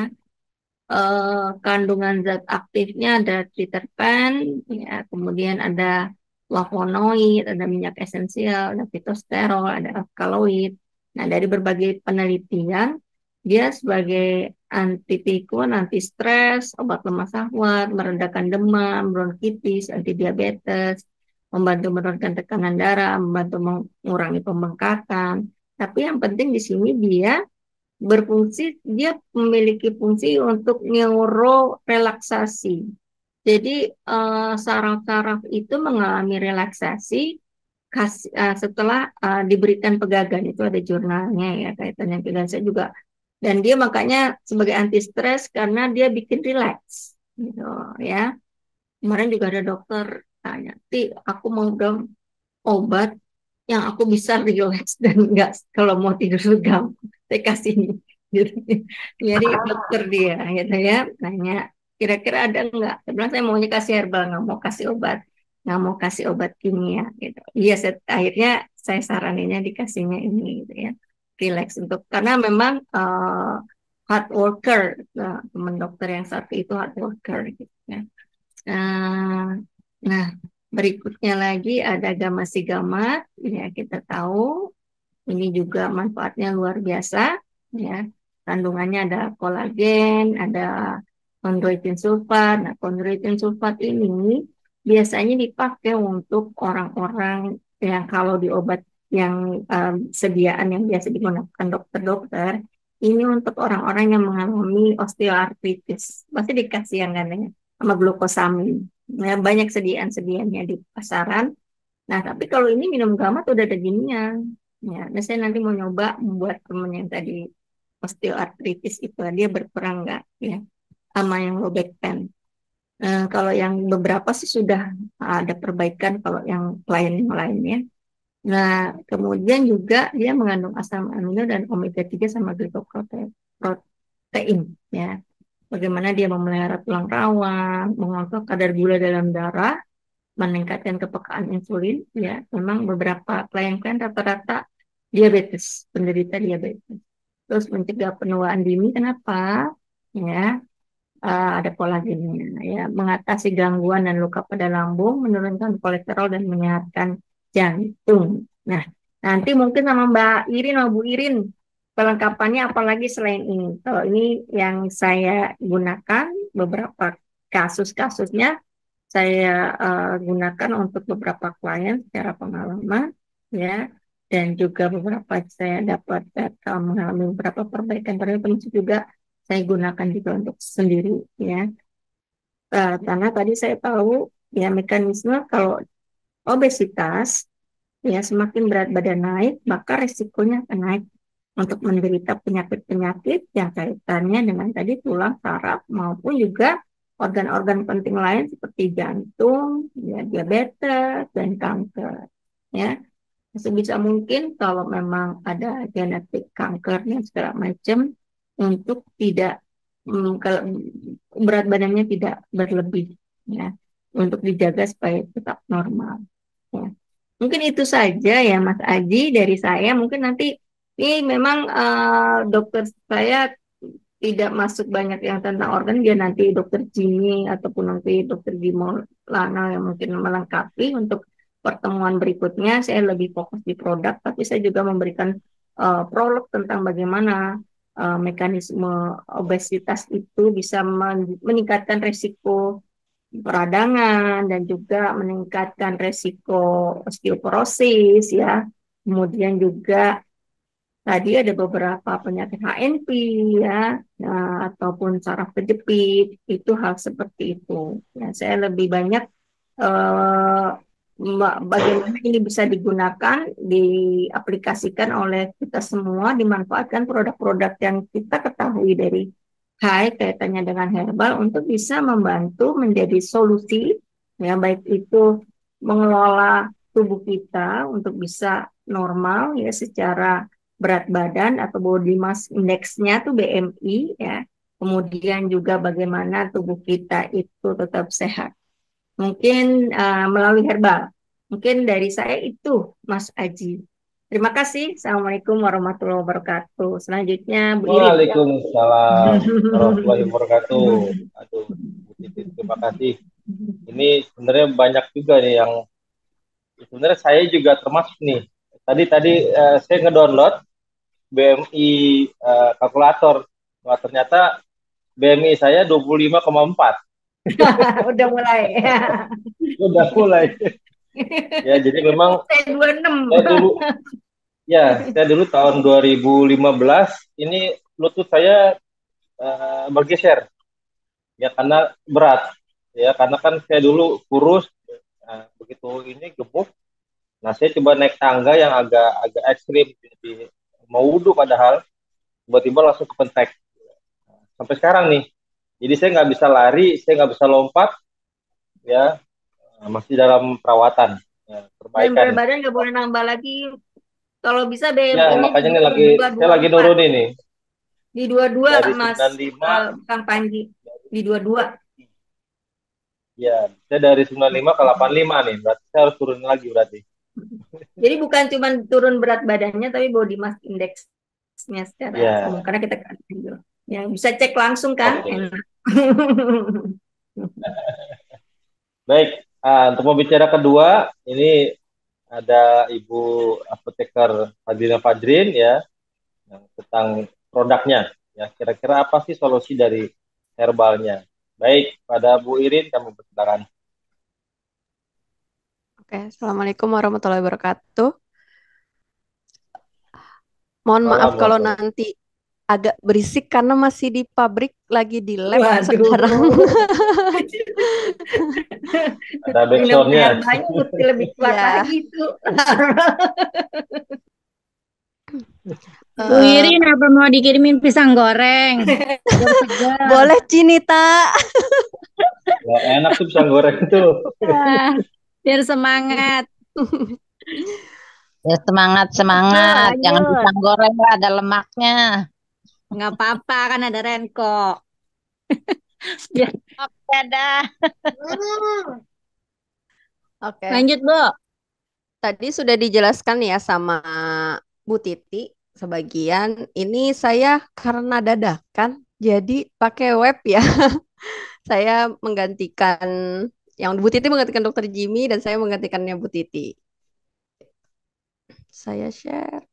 Kandungan zat aktifnya ada triterpen, ya. Kemudian ada flavonoid, ada minyak esensial, ada fitosterol, ada alkaloid. Nah, dari berbagai penelitian, dia sebagai anti pikun, anti stres, obat lemah syahwat, meredakan demam, bronkitis, anti diabetes, membantu menurunkan tekanan darah, membantu mengurangi pembengkakan. Tapi yang penting di sini dia berfungsi, dia memiliki fungsi untuk neurorelaksasi. Jadi saraf-saraf itu mengalami relaksasi setelah diberikan pegagan. Itu ada jurnalnya ya kaitannya dengan saya juga. Dan dia makanya sebagai anti stres karena dia bikin rileks gitu ya. Kemarin juga ada dokter tanya, "Ti, aku mau dong obat yang aku bisa relax dan enggak kalau mau tidur gampang, saya kasih ini." Jadi dokter dia gitu ya nanya, kira-kira ada enggak? Sebenarnya saya maunya kasih herbal, nggak mau kasih obat, nggak mau kasih obat kimia gitu. Iya, akhirnya saya saraninnya dikasihnya ini gitu ya, relax untuk karena memang hard worker, teman dokter yang satu itu hard worker gitu ya. Uh, nah, berikutnya lagi ada gamma-sigamat, ya kita tahu ini juga manfaatnya luar biasa, ya. Kandungannya ada kolagen, ada kondroitin sulfat. Nah, kondroitin sulfat ini biasanya dipakai untuk orang-orang yang kalau di obat yang sediaan yang biasa digunakan dokter-dokter, ini untuk orang-orang yang mengalami osteoartritis. Pasti dikasih yang katanya sama glukosamin. Nah, banyak sediaan-sediaannya di pasaran. Nah, tapi kalau ini minum gamat udah ada ginian. Ya, nah saya nanti mau nyoba membuat temen yang tadi osteoartritis itu dia berkurang nggak ya sama yang low back pain. Kalau yang beberapa sih sudah ada perbaikan kalau yang klien yang lainnya. Nah, kemudian juga dia mengandung asam amino dan omega 3 sama glicoprotein ya. Bagaimana dia memelihara tulang rawan, mengontrol kadar gula dalam darah, meningkatkan kepekaan insulin, ya memang beberapa klien-klien rata-rata diabetes, penderita diabetes. Terus mencegah penuaan dini, kenapa? Ya, ada kolagennya, ya mengatasi gangguan dan luka pada lambung, menurunkan kolesterol dan menyehatkan jantung. Nah, nanti mungkin sama Mbak Irin atau Bu Irin perlengkapannya apalagi selain ini. Kalau ini yang saya gunakan beberapa kasus-kasusnya saya gunakan untuk beberapa klien secara pengalaman, ya, dan juga beberapa saya dapat mengalami beberapa perbaikan termasuk juga saya gunakan juga untuk sendiri, ya. Karena tadi saya tahu ya mekanisme kalau obesitas, ya semakin berat badan naik maka resikonya akan naik untuk menderita penyakit-penyakit yang kaitannya dengan tadi tulang, saraf maupun juga organ-organ penting lain seperti jantung, ya, diabetes dan kanker, ya. Sebisa mungkin kalau memang ada genetik kankernya segala macam untuk tidak kalau berat badannya tidak berlebih, ya, untuk dijaga supaya tetap normal, ya. Mungkin itu saja ya Mas Aji dari saya. Mungkin nanti ini memang dokter saya tidak masuk banyak yang tentang organ, dia nanti dokter Jimmy ataupun nanti dokter Gimolana yang mungkin melengkapi untuk pertemuan berikutnya. Saya lebih fokus di produk, tapi saya juga memberikan prolog tentang bagaimana mekanisme obesitas itu bisa meningkatkan resiko peradangan dan juga meningkatkan resiko osteoporosis, ya. Kemudian juga tadi ada beberapa penyakit HNP, ya, ataupun saraf kejepit, itu hal seperti itu. Ya, saya lebih banyak eh, bagaimana ini bisa digunakan, diaplikasikan oleh kita semua, dimanfaatkan produk-produk yang kita ketahui dari HAI kaitannya dengan herbal untuk bisa membantu menjadi solusi, ya baik itu mengelola tubuh kita untuk bisa normal ya secara berat badan atau body mass index-nya tuh BMI, ya. Kemudian juga bagaimana tubuh kita itu tetap sehat. Mungkin melalui herbal. Mungkin dari saya itu, Mas Aji. Terima kasih. Assalamualaikum warahmatullahi wabarakatuh. Selanjutnya Bu Irin. Waalaikumsalam warahmatullahi wabarakatuh. Aduh, Bu Titi, terima kasih. Ini sebenarnya banyak juga nih yang sebenarnya saya juga termasuk nih. Tadi saya ngedownload BMI kalkulator. Wah, ternyata BMI saya 25,4. Udah mulai. Udah mulai. Ya, jadi memang Saya 26. saya dulu saya dulu tahun 2015 ini lutut saya bergeser ya karena berat ya karena kan saya dulu kurus begitu ini gemuk. Nah, saya coba naik tangga yang agak agak ekstrim, jadi mau wudhu padahal tiba-tiba langsung kepentek sampai sekarang nih. Jadi saya nggak bisa lari, saya nggak bisa lompat, ya masih dalam perawatan, ya, Dan berat perbaikan. badan nggak boleh nambah lagi. Kalau bisa Ya BMI-nya makanya ini di lagi dua saya dua lagi empat, nurunin nih di dua dua dari Mas 95, Kang Panji, di dua dua. ya saya dari 95 ke 85 nih, berarti saya harus turun lagi berarti. Jadi bukan cuma turun berat badannya, tapi body mass index-nya secara umum. Ya, Karena kita kan ya bisa cek langsung kan, oke. enak. Baik, untuk pembicara kedua ini ada Ibu Apoteker Fadlina Fadrin ya, yang tentang produknya. Ya, kira-kira apa sih solusi dari herbalnya? Baik, pada Bu Irin kami persilakan. Oke, Assalamualaikum warahmatullahi wabarakatuh. Mohon maaf Salam kalau warahmatullahi. nanti agak berisik karena masih di pabrik, lagi di lab sekarang. Waduh. Ada Minum backsoundnya. herbanya mesti lebih kuat Ya, lagi itu. Bu eh, Irin apa mau dikirimin pisang goreng? Biar segar. boleh Cinita. Ya, enak tuh pisang goreng tuh. Ah, biar semangat. Ya semangat Yuk semangat, jangan lanjut. pisang goreng lah, ada lemaknya. Nggak apa-apa kan ada Renko. Biar Oke dah. Oke. Lanjut, Bu. Tadi sudah dijelaskan ya sama Bu Titi sebagian. Ini saya karena dadakan, jadi pakai web ya. Saya menggantikan yang Bu Titi menggantikan Dokter Jimmy dan saya menggantikannya Bu Titi. Saya share.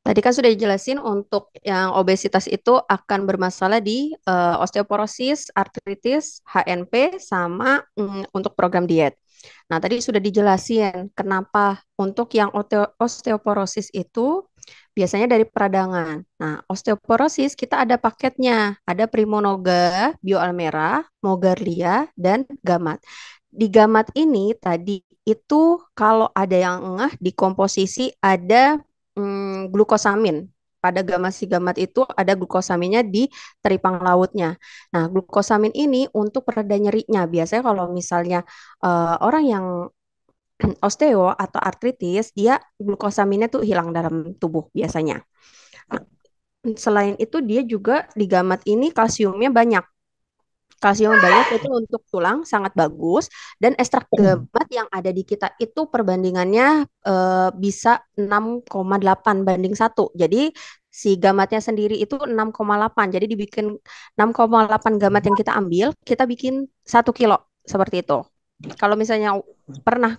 Tadi kan sudah dijelasin untuk yang obesitas itu akan bermasalah di osteoporosis, artritis, HNP, sama untuk program diet. Nah, tadi sudah dijelasin kenapa untuk yang osteoporosis itu biasanya dari peradangan. Nah, osteoporosis kita ada paketnya, ada Primonoga, Bioalmera, Mogarlia, dan Gamat. Di Gamat ini tadi itu kalau ada yang ngeh di komposisi ada glukosamin. Pada gamat itu ada glukosaminnya di teripang lautnya. Nah, glukosamin ini untuk pereda nyerinya. Biasanya kalau misalnya orang yang osteo atau artritis, dia glukosaminnya tuh hilang dalam tubuh biasanya. Nah, selain itu dia juga di gamat ini kalsiumnya banyak. Kalsium banyak itu untuk tulang sangat bagus dan ekstrak gamat yang ada di kita itu perbandingannya bisa 6,8 banding 1. Jadi si gamatnya sendiri itu 6,8. Jadi dibikin 6,8 gamat yang kita ambil, kita bikin 1 kilo seperti itu. Kalau misalnya pernah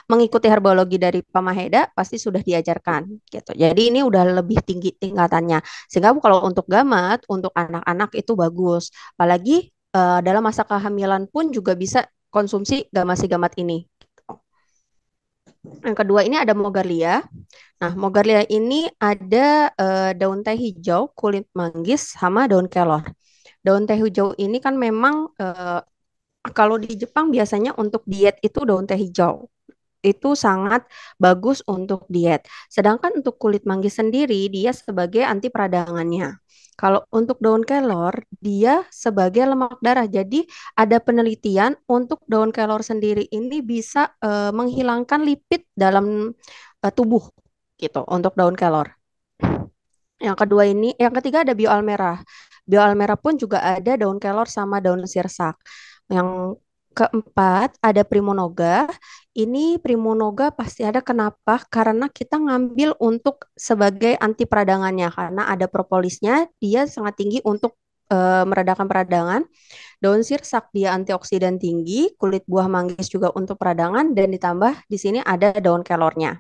mengikuti herbologi dari Pak Maheda, pasti sudah diajarkan gitu. Jadi ini udah lebih tinggi tingkatannya. Sehingga kalau untuk gamat, untuk anak-anak itu bagus. Apalagi dalam masa kehamilan pun juga bisa konsumsi gamat ini. Yang kedua ini ada Mogarlia. Nah, Mogarlia ini ada daun teh hijau, kulit manggis, sama daun kelor. Daun teh hijau ini kan memang kalau di Jepang biasanya untuk diet itu daun teh hijau. Itu sangat bagus untuk diet. Sedangkan untuk kulit manggis sendiri, dia sebagai anti peradangannya. Kalau untuk daun kelor, dia sebagai lemak darah. Jadi ada penelitian untuk daun kelor sendiri ini bisa menghilangkan lipid dalam tubuh gitu untuk daun kelor. Yang ketiga ada bioalmera. Bioalmera pun juga ada daun kelor sama daun sirsak. Yang keempat ada Primonoga. Ini Primonoga pasti ada kenapa? Karena kita ngambil untuk sebagai anti peradangannya karena ada propolisnya, dia sangat tinggi untuk meredakan peradangan. Daun sirsak dia antioksidan tinggi, kulit buah manggis juga untuk peradangan dan ditambah di sini ada daun kelornya.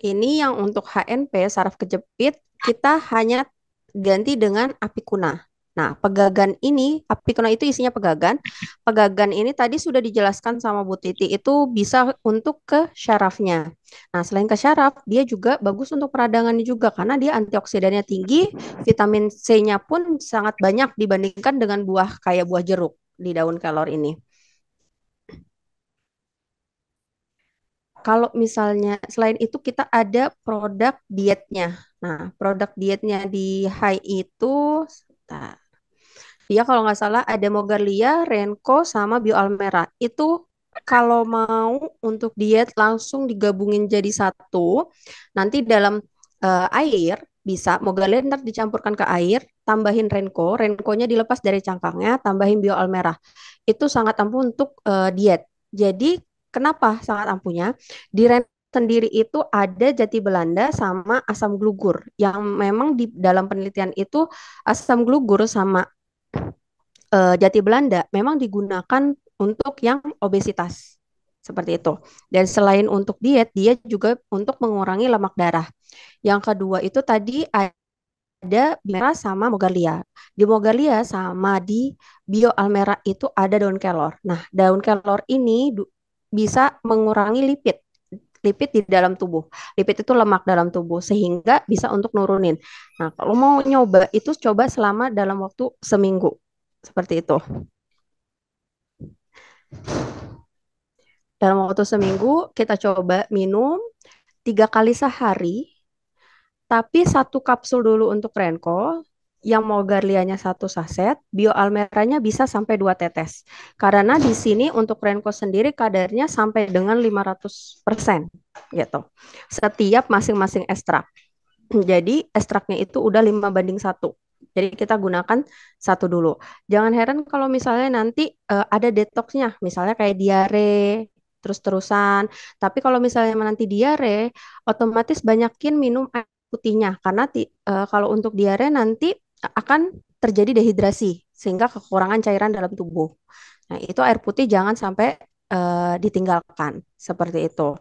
Ini yang untuk HNP, saraf kejepit, kita hanya ganti dengan apikuna. Nah, pegagan ini, apikuna itu isinya pegagan. Pegagan ini tadi sudah dijelaskan sama Bu Titi, itu bisa untuk ke syarafnya. Nah, selain ke syaraf, dia juga bagus untuk peradangan juga, karena dia antioksidannya tinggi, vitamin C-nya pun sangat banyak dibandingkan dengan buah kayak buah jeruk di daun kelor ini. Kalau misalnya selain itu kita ada produk dietnya. Nah, produk dietnya di Hai itu, nah, dia kalau nggak salah ada Mogarlia, Renko, sama Bioalmera. Itu kalau mau untuk diet langsung digabungin jadi satu. Nanti dalam air bisa Mogarlia ntar dicampurkan ke air, tambahin Renko, Renkonya dilepas dari cangkangnya, tambahin Bioalmera. Itu sangat ampuh untuk diet. Jadi kenapa sangat ampuhnya? Di Ren sendiri itu ada jati Belanda sama asam glugur yang memang di dalam penelitian itu asam glugur sama jati Belanda memang digunakan untuk yang obesitas seperti itu. Dan selain untuk diet, dia juga untuk mengurangi lemak darah. Yang kedua itu tadi ada Bioalmera sama Mogarlia. Di Mogarlia sama di Bioalmera itu ada daun kelor. Nah, daun kelor ini bisa mengurangi lipid. Lipid di dalam tubuh. Lipid itu lemak dalam tubuh sehingga bisa untuk nurunin. Nah, kalau mau nyoba itu coba selama dalam waktu seminggu. Seperti itu. Dalam waktu seminggu kita coba minum 3 kali sehari, tapi 1 kapsul dulu untuk Renko, yang Mogarlianya 1 saset, Bioalmeranya bisa sampai 2 tetes. Karena di sini untuk Renko sendiri kadarnya sampai dengan 500%. gitu. Setiap masing-masing ekstrak. Jadi ekstraknya itu udah 5:1. Jadi kita gunakan satu dulu. Jangan heran kalau misalnya nanti ada detoksnya, misalnya kayak diare terus-terusan. Tapi kalau misalnya nanti diare, otomatis banyakin minum air putihnya karena kalau untuk diare nanti akan terjadi dehidrasi sehingga kekurangan cairan dalam tubuh. Nah, itu air putih jangan sampai ditinggalkan seperti itu.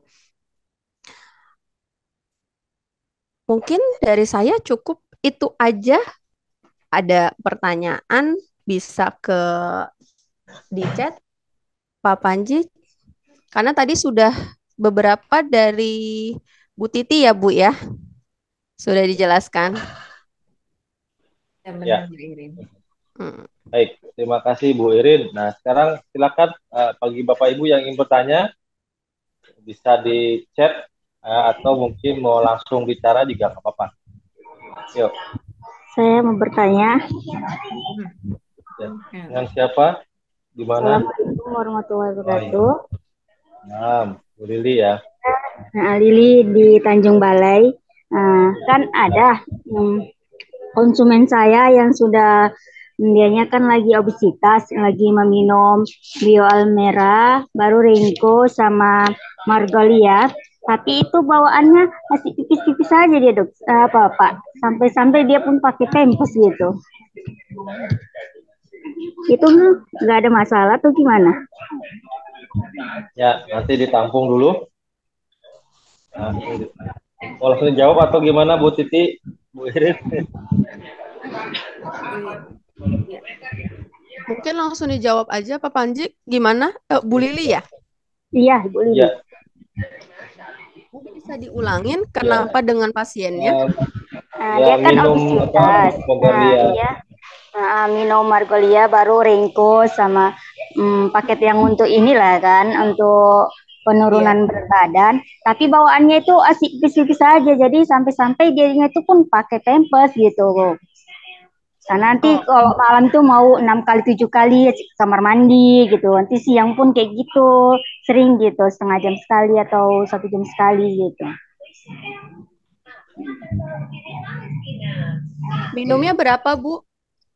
Mungkin dari saya cukup itu aja. Ada pertanyaan bisa di chat Pak Panji. Karena tadi sudah beberapa dari Bu Titi ya Bu ya. Sudah dijelaskan. Ya Ya. benar, Bu Irin. Baik, terima kasih Bu Irin. Nah, sekarang silakan bagi Bapak Ibu yang ingin bertanya bisa di chat atau mungkin mau langsung bicara juga nggak apa-apa. Yuk. Saya mau bertanya. Ya. Dengan siapa? Di mana? Assalamualaikum warahmatullahi wabarakatuh. Nah, Bu Lili ya. Nah, Lili di Tanjung Balai. Kan ada konsumen saya yang sudah dianya kan lagi obesitas, lagi meminum Bio Almera, baru Renko sama Margolia. Tapi itu bawaannya masih tipis-tipis saja dia dok, Pak. Sampai-sampai dia pun pakai pempes gitu. Itu nggak ada masalah tuh gimana? Ya, nanti ditampung dulu. Nah, mau langsung jawab atau gimana Bu Titi, Bu Irin? Mungkin langsung dijawab aja Pak Panji. Gimana? Bu Lili ya? Iya, Bu Lili. Ya. Mungkin bisa diulangin kenapa dengan pasiennya? Dia kan obesitas. Minum Margolia baru Renko sama paket yang untuk inilah kan, untuk penurunan berat badan. Tapi bawaannya itu asik tipis-tipis saja. Jadi sampai-sampai dia itu pun pakai pampers gitu. Nah, nanti kalau malam tuh mau 6 kali 7 kali kamar mandi gitu. Nanti siang pun kayak gitu, sering gitu, setengah jam sekali atau 1 jam sekali gitu. Minumnya berapa Bu?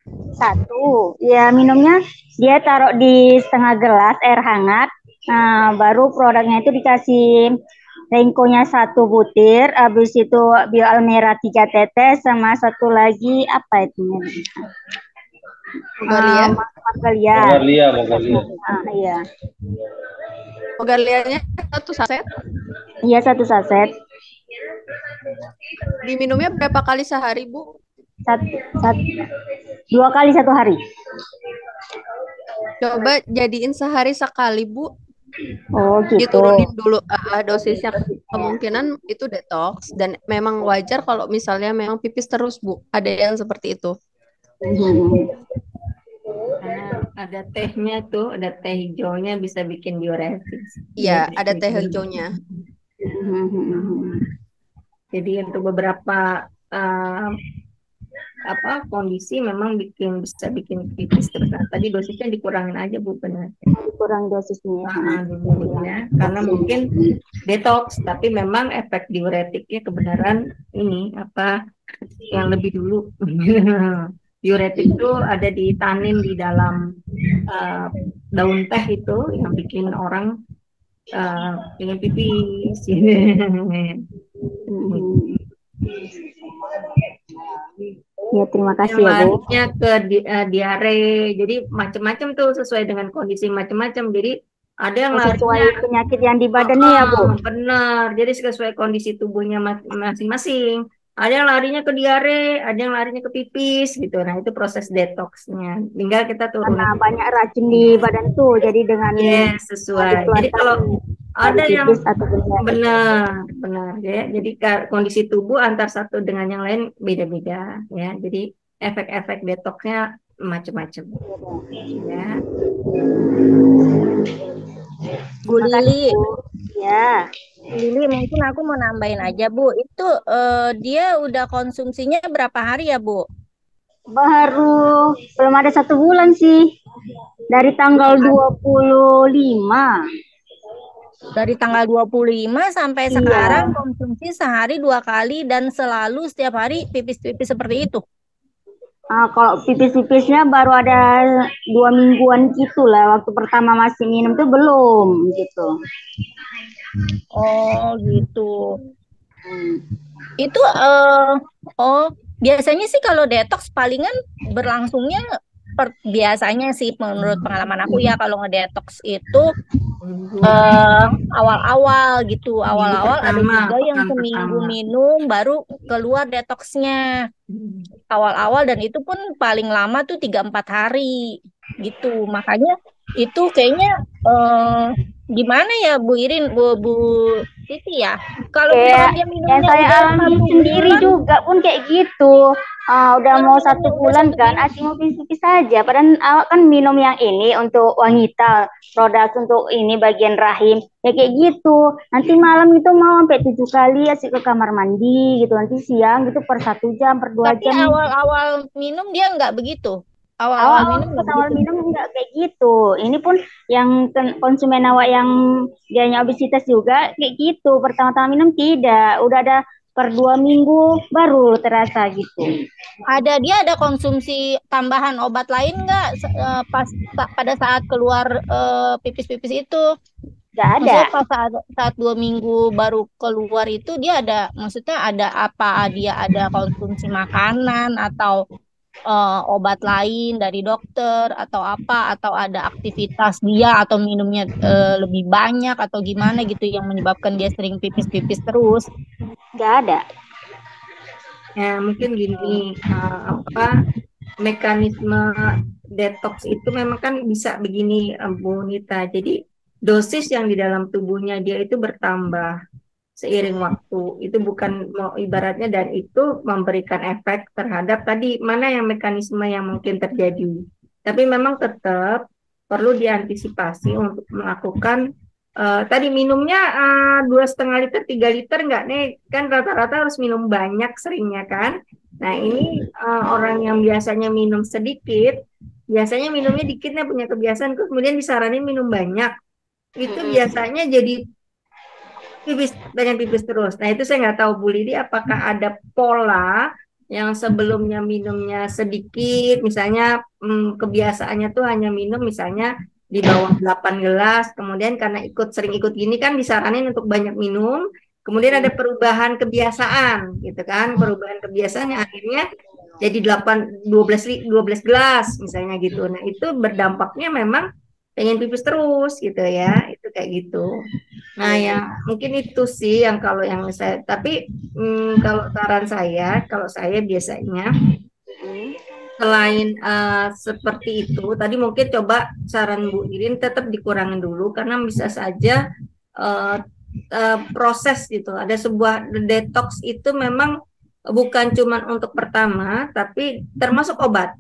1. Ya minumnya dia taruh di setengah gelas air hangat. Nah, baru produknya itu dikasih Renko-nya 1 butir, habis itu Bio Almera 3 tetes, sama satu lagi apa itu? Mogalia. Iya. Mogalianya 1 saset? Iya, 1 saset. Diminumnya berapa kali sehari Bu? 2 kali 1 hari. Coba jadiin sehari sekali Bu. Oh gitu. Diturunin dulu dosisnya, kemungkinan itu detox dan memang wajar kalau misalnya memang pipis terus Bu, ada yang seperti itu. Karena ada tehnya tuh, ada teh hijaunya bisa bikin diuresis. Iya, ada teh hijaunya. Jadi untuk beberapa kondisi memang bisa bikin pipis terus. Nah, tadi dosisnya dikurangin aja Bu, benar. Kurang dosisnya. Ya. Karena mungkin detox, tapi memang efek diuretiknya kebenaran ini yang lebih dulu. Diuretik itu ada di tanin di dalam daun teh itu yang bikin orang ingin pipis. Ya, terima kasih ya Bu. Larinya ke diare, jadi macam-macam tuh sesuai dengan kondisi macam-macam. Jadi ada yang sesuai penyakit yang di badannya ya Bu. Benar, jadi sesuai kondisi tubuhnya masing-masing. Ada yang larinya ke diare, ada yang larinya ke pipis gitu. Nah itu proses detoxnya. Tinggal kita turun. Karena banyak racun di badan tuh, jadi dengan sesuai. Jadi kalau ada yang benar ya. Jadi kondisi tubuh antar satu dengan yang lain beda-beda ya. Jadi efek-efek detoxnya macam-macam. Ya. Bu Lili. Ya. Lili, mungkin aku mau nambahin aja Bu. Itu dia udah konsumsinya berapa hari ya Bu? Belum ada 1 bulan sih. Dari tanggal 25. Dari tanggal 25 sampai Iya. sekarang konsumsi sehari 2 kali dan selalu setiap hari pipis-pipis seperti itu. Kalau pipis-pipisnya baru ada 2 mingguan gitu lah. Waktu pertama masih minum tuh belum gitu. Oh gitu. Hmm. Itu biasanya sih kalau detox palingan berlangsungnya biasanya sih menurut pengalaman aku ya, kalau ngedetox itu awal-awal gitu. Minggu Awal-awal ada pertama, juga yang pekan seminggu pertama. minum baru keluar detoxnya. Awal-awal, dan itu pun paling lama tuh 3-4 hari gitu. Makanya itu kayaknya gimana ya Bu Irin, Bu Titi ya, kalau misalkan Kayak dia yang minumnya saya udah alami 1 sendiri bulan, juga pun kayak gitu. Udah kalau mau minumnya 1 udah bulan 1 kan, bulan. asing mau pipis saja. Padahal awak kan minum yang ini untuk wanita, produk untuk ini bagian rahim. Ya kayak gitu. Nanti malam itu mau sampai 7 kali asik ke kamar mandi gitu. Nanti siang gitu per 1 jam, per 2 Tapi jam. awal-awal minum dia nggak begitu. Awal-awal Awal-awal minum nggak pas awal begitu. minum enggak kayak gitu. Ini pun yang konsumen awak yang dianya obesitas juga kayak gitu. Pertama-tama minum tidak, udah ada per 2 minggu baru terasa gitu. Dia ada konsumsi tambahan obat lain nggak pada saat keluar pipis-pipis itu? Nggak ada. Maksudnya pas saat 2 minggu baru keluar itu dia ada, maksudnya ada apa? Dia ada konsumsi makanan atau obat lain dari dokter atau apa? Atau ada aktivitas dia atau minumnya lebih banyak atau gimana gitu yang menyebabkan dia sering pipis-pipis terus? Nggak ada. Ya, mungkin gini, mekanisme detox itu memang kan bisa begini, Bu Nita. Jadi dosis yang di dalam tubuhnya dia itu bertambah seiring waktu. Itu bukan mau ibaratnya, dan itu memberikan efek terhadap tadi mana yang mekanisme yang mungkin terjadi. Tapi memang tetap perlu diantisipasi untuk melakukan tadi minumnya 2,5 liter, 3 liter nggak nih? Kan rata-rata harus minum banyak seringnya kan. Nah ini orang yang biasanya minum sedikit, biasanya minumnya dikitnya punya kebiasaan, kemudian disaranin minum banyak. Itu biasanya jadi banyak pipis terus. Nah itu saya nggak tahu Bu Lidi, apakah ada pola yang sebelumnya minumnya sedikit, misalnya kebiasaannya tuh hanya minum misalnya di bawah 8 gelas, kemudian karena sering ikut gini kan disaranin untuk banyak minum, kemudian ada perubahan kebiasaan gitu kan, perubahan kebiasaan yang akhirnya jadi 12 gelas misalnya gitu. Nah itu berdampaknya memang pengen pipis terus gitu ya, itu kayak gitu. Nah ya mungkin itu sih yang kalau yang saya, tapi kalau saran saya, kalau saya biasanya selain seperti itu, tadi mungkin coba saran Bu Irin tetap dikurangin dulu karena bisa saja uh, proses gitu. Ada sebuah detox itu memang bukan cuma untuk pertama, tapi termasuk obat.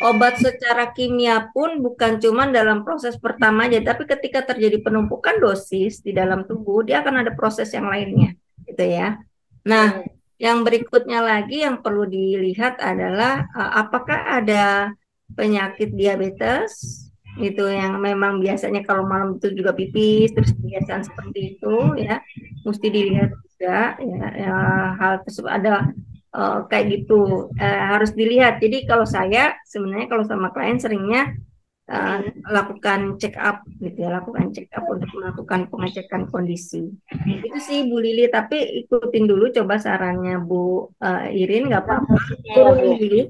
Obat secara kimia pun bukan cuma dalam proses pertama aja, tapi ketika terjadi penumpukan dosis di dalam tubuh, dia akan ada proses yang lainnya, gitu ya. Nah, yang berikutnya lagi yang perlu dilihat adalah apakah ada penyakit diabetes itu yang memang biasanya kalau malam itu juga pipis terus kebiasaan seperti itu ya, mesti dilihat juga ya, hal tersebut ada kayak gitu harus dilihat. Jadi kalau saya sebenarnya kalau sama klien seringnya lakukan check up gitu ya, lakukan check up untuk melakukan pengecekan kondisi. Itu sih Bu Lili, tapi ikutin dulu coba sarannya Bu Irin, nggak apa-apa, turunin dulu.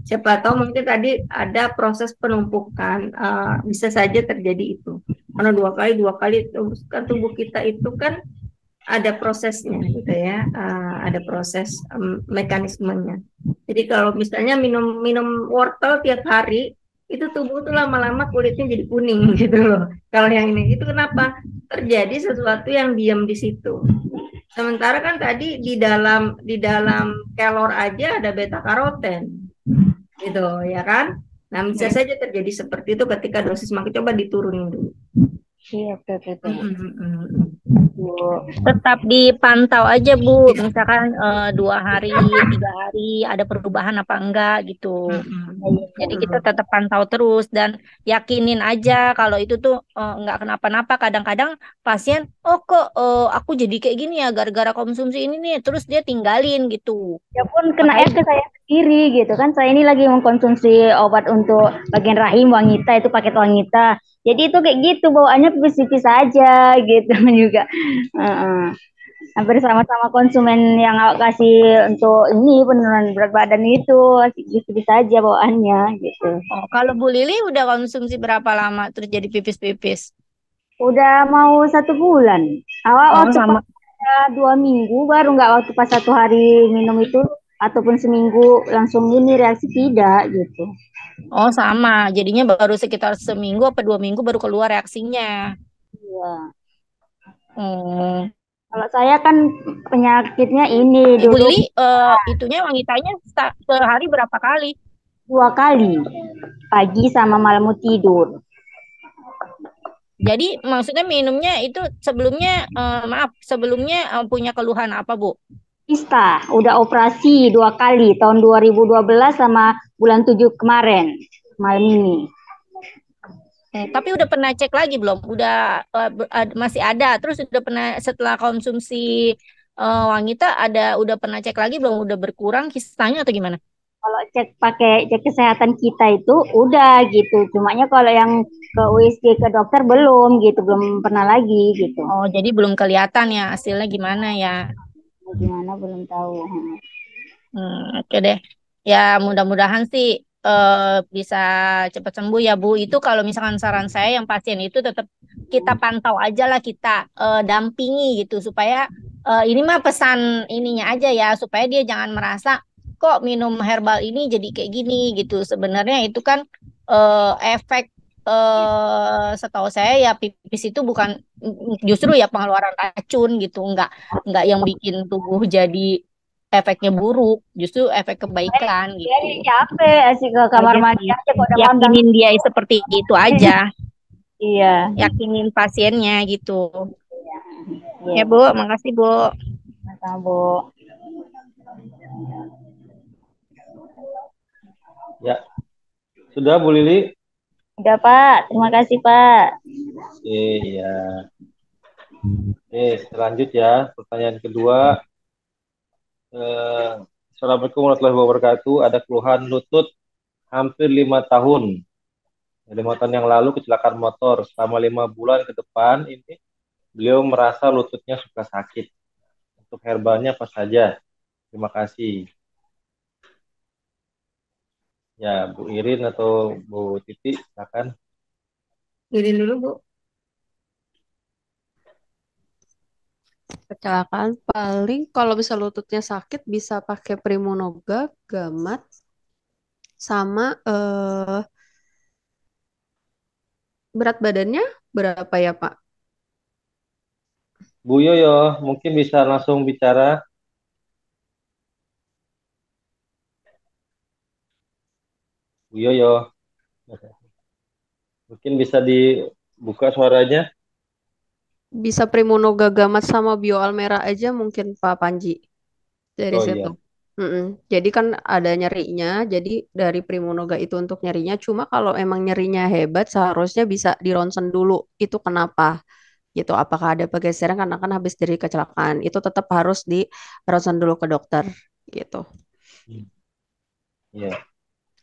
Siapa tahu mungkin tadi ada proses penumpukan, bisa saja terjadi itu. Karena dua kali kan tubuh kita itu kan ada prosesnya gitu ya, ada proses mekanismenya. Jadi kalau misalnya minum wortel tiap hari, itu tubuh tuh lama-lama kulitnya jadi kuning gitu loh. Kalau yang ini itu kenapa? Terjadi sesuatu yang diam di situ. Sementara kan tadi di dalam kelor aja ada beta karoten, gitu ya kan? Nah bisa saja terjadi seperti itu ketika dosis makin, coba diturunin dulu. Iya, betul, betul, Bu. Bu. Tetap dipantau aja Bu, misalkan 2 hari, 3 hari ada perubahan apa enggak gitu. Jadi kita tetap pantau terus dan yakinin aja kalau itu tuh enggak kenapa-napa. Kadang-kadang pasien, oh kok aku jadi kayak gini ya gara-gara konsumsi ini nih, terus dia tinggalin gitu. Ya pun kena Makanya ke saya sendiri gitu kan. Saya ini lagi mengkonsumsi obat untuk bagian rahim wanita, itu paket wanita. Jadi itu kayak gitu bawaannya tipis-tipis saja gitu juga. Heeh. Hampir sama-sama konsumen yang awak kasih untuk ini penurunan berat badan itu tipis-tipis saja bawaannya gitu. kalau Bu Lili udah konsumsi berapa lama terus jadi pipis-pipis? Udah mau 1 bulan. Awal Oh waktu sama. pas 2 minggu baru nggak waktu pas 1 hari minum itu ataupun seminggu langsung ini reaksi tidak gitu. Oh sama, jadinya baru sekitar seminggu apa 2 minggu baru keluar reaksinya. Iya. Hmm. Kalau saya kan penyakitnya ini Ibu dulu Lili, itunya wanitanya sehari berapa kali? 2 kali, pagi sama malam mau tidur. Jadi maksudnya minumnya itu sebelumnya, maaf, sebelumnya punya keluhan apa Bu? Kista, udah operasi 2 kali, tahun 2012 sama bulan 7 kemarin, malam ini. Tapi udah pernah cek lagi belum? Udah masih ada. Terus udah pernah setelah konsumsi wanita udah pernah cek lagi belum? Udah berkurang kistanya atau gimana? Kalau cek kesehatan kita itu udah gitu. Cumanya kalau yang ke USG ke dokter belum gitu, belum pernah lagi gitu. Oh, jadi belum kelihatan ya hasilnya gimana ya? Gimana belum tahu. Oke deh. Ya mudah-mudahan sih bisa cepat sembuh ya Bu. Itu kalau misalkan saran saya yang pasien itu tetap kita pantau aja lah, kita dampingi gitu supaya ini mah pesan ininya aja ya, supaya dia jangan merasa kok minum herbal ini jadi kayak gini gitu. Sebenarnya itu kan efek, setahu saya ya pipis itu bukan justru ya pengeluaran racun gitu, nggak yang bikin tubuh jadi efeknya buruk, justru efek kebaikan Dia gitu. capek asik ke kamar Aja mandi sih. aja kok udah pandang. Yakinin dia seperti itu aja. Iya. Yakinin pasiennya gitu. Iya, Ya Bu, makasih Bu. sama Bu. Ya, sudah Bu Lili? Udah Pak, terima kasih Pak. Iya. Selanjut ya, pertanyaan kedua. Assalamualaikum warahmatullahi wabarakatuh. Ada keluhan lutut hampir 5 tahun. 5 tahun yang lalu kecelakaan motor. Selama 5 bulan ke depan ini beliau merasa lututnya suka sakit. Untuk herbalnya apa saja? Terima kasih. Ya, Bu Irin atau Bu Titi, silakan. Irin dulu, Bu. Kecelakaan paling kalau bisa lututnya sakit bisa pakai Primonoga, Gamat, sama berat badannya berapa ya Pak? Bu Yoyo, mungkin bisa langsung bicara. Bu Yoyo, mungkin bisa dibuka suaranya. Bisa Primonoga, Gamat sama Bio Almera aja mungkin Pak Panji dari Oh situ. iya. Jadi kan ada nyerinya, jadi dari Primonoga itu untuk nyerinya. Cuma kalau emang nyerinya hebat, seharusnya bisa di ronsen dulu. Itu kenapa? Gitu. Apakah ada pergeseran karena kan habis dari kecelakaan? Itu tetap harus di ronsen dulu ke dokter. Gitu. Iya.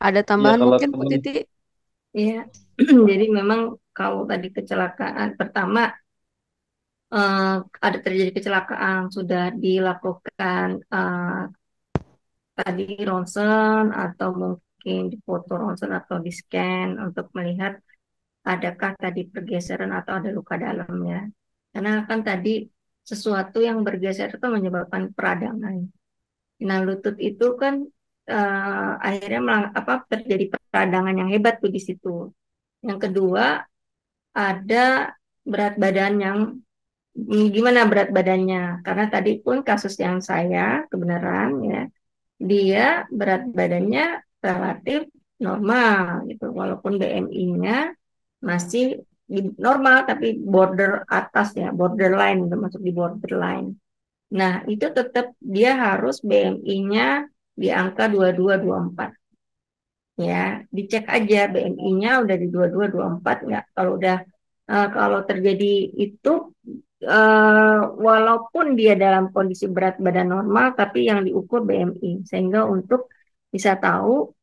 Ada Iya, tambahan kalau mungkin Bu teman. Titi? Iya. Jadi memang kalau tadi kecelakaan pertama eh, ada terjadi kecelakaan sudah dilakukan tadi ronsen atau mungkin dipoto ronsen atau di scan untuk melihat adakah tadi pergeseran atau ada luka dalamnya. Karena kan tadi sesuatu yang bergeser itu menyebabkan peradangan. Nah, lutut itu kan akhirnya terjadi peradangan yang hebat tuh di situ. Yang kedua, ada berat badan yang gimana berat badannya? Karena tadi pun kasus yang saya kebenaran ya, dia berat badannya relatif normal gitu, walaupun BMI-nya masih normal tapi border atas ya, borderline, termasuk di borderline. Nah, itu tetap dia harus BMI-nya di angka 2224. Ya, dicek aja BMI-nya udah di 2224 nggak. Kalau terjadi itu walaupun dia dalam kondisi berat badan normal, tapi yang diukur BMI, sehingga untuk bisa tahu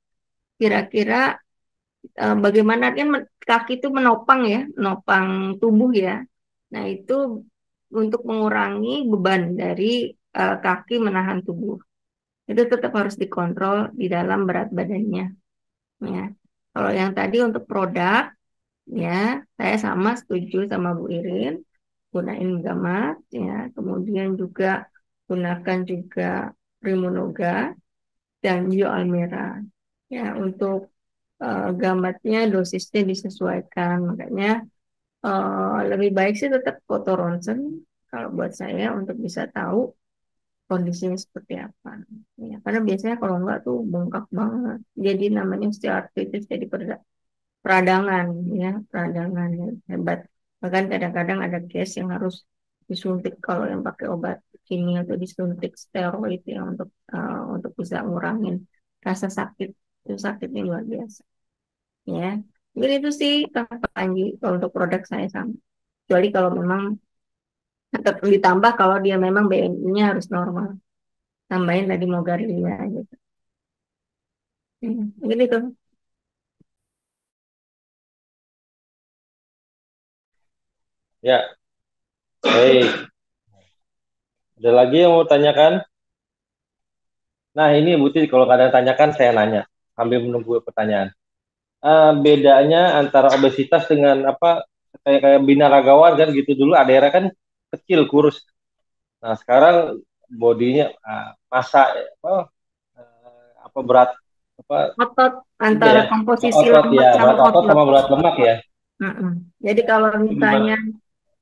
kira-kira bagaimana kan kaki itu menopang ya, menopang tubuh ya. Nah, itu untuk mengurangi beban dari kaki menahan tubuh. Itu tetap harus dikontrol di dalam berat badannya. Ya. Kalau yang tadi untuk produk, ya saya sama setuju sama Bu Irin, gunain Gamat, ya. Kemudian juga gunakan juga Rimonoga dan Bio Almera. Ya, untuk gamatnya dosisnya disesuaikan, makanya lebih baik sih tetap foto ronsen kalau buat saya untuk bisa tahu kondisinya seperti apa. Ya, karena biasanya kalau enggak tuh bengkak banget. Jadi namanya osteoartritis, jadi peradangan ya, peradangan yang hebat. Bahkan kadang-kadang ada case yang harus disuntik kalau yang pakai obat kimia atau disuntik steroid ya untuk bisa ngurangin rasa sakit. Itu sakitnya luar biasa. Ya, mungkin itu sih Kak Panji kalau untuk produk saya sama. Kecuali kalau memang tetap ditambah kalau dia memang BMI-nya harus normal. Tambahin tadi Mogaria gitu. Mungkin itu. Ya, baik. Ada lagi yang mau tanyakan? Nah, ini Buti kalau kalian tanyakan saya nanya sambil menunggu pertanyaan. Bedanya antara obesitas dengan apa kayak binaragawan kan gitu, dulu daerah kan kecil kurus. Nah, sekarang bodinya masa apa berat apa Otot ini antara ya komposisi otot lemak ya, sama berat otot otot. sama berat lemak ya. Jadi kalau Itu gimana? misalnya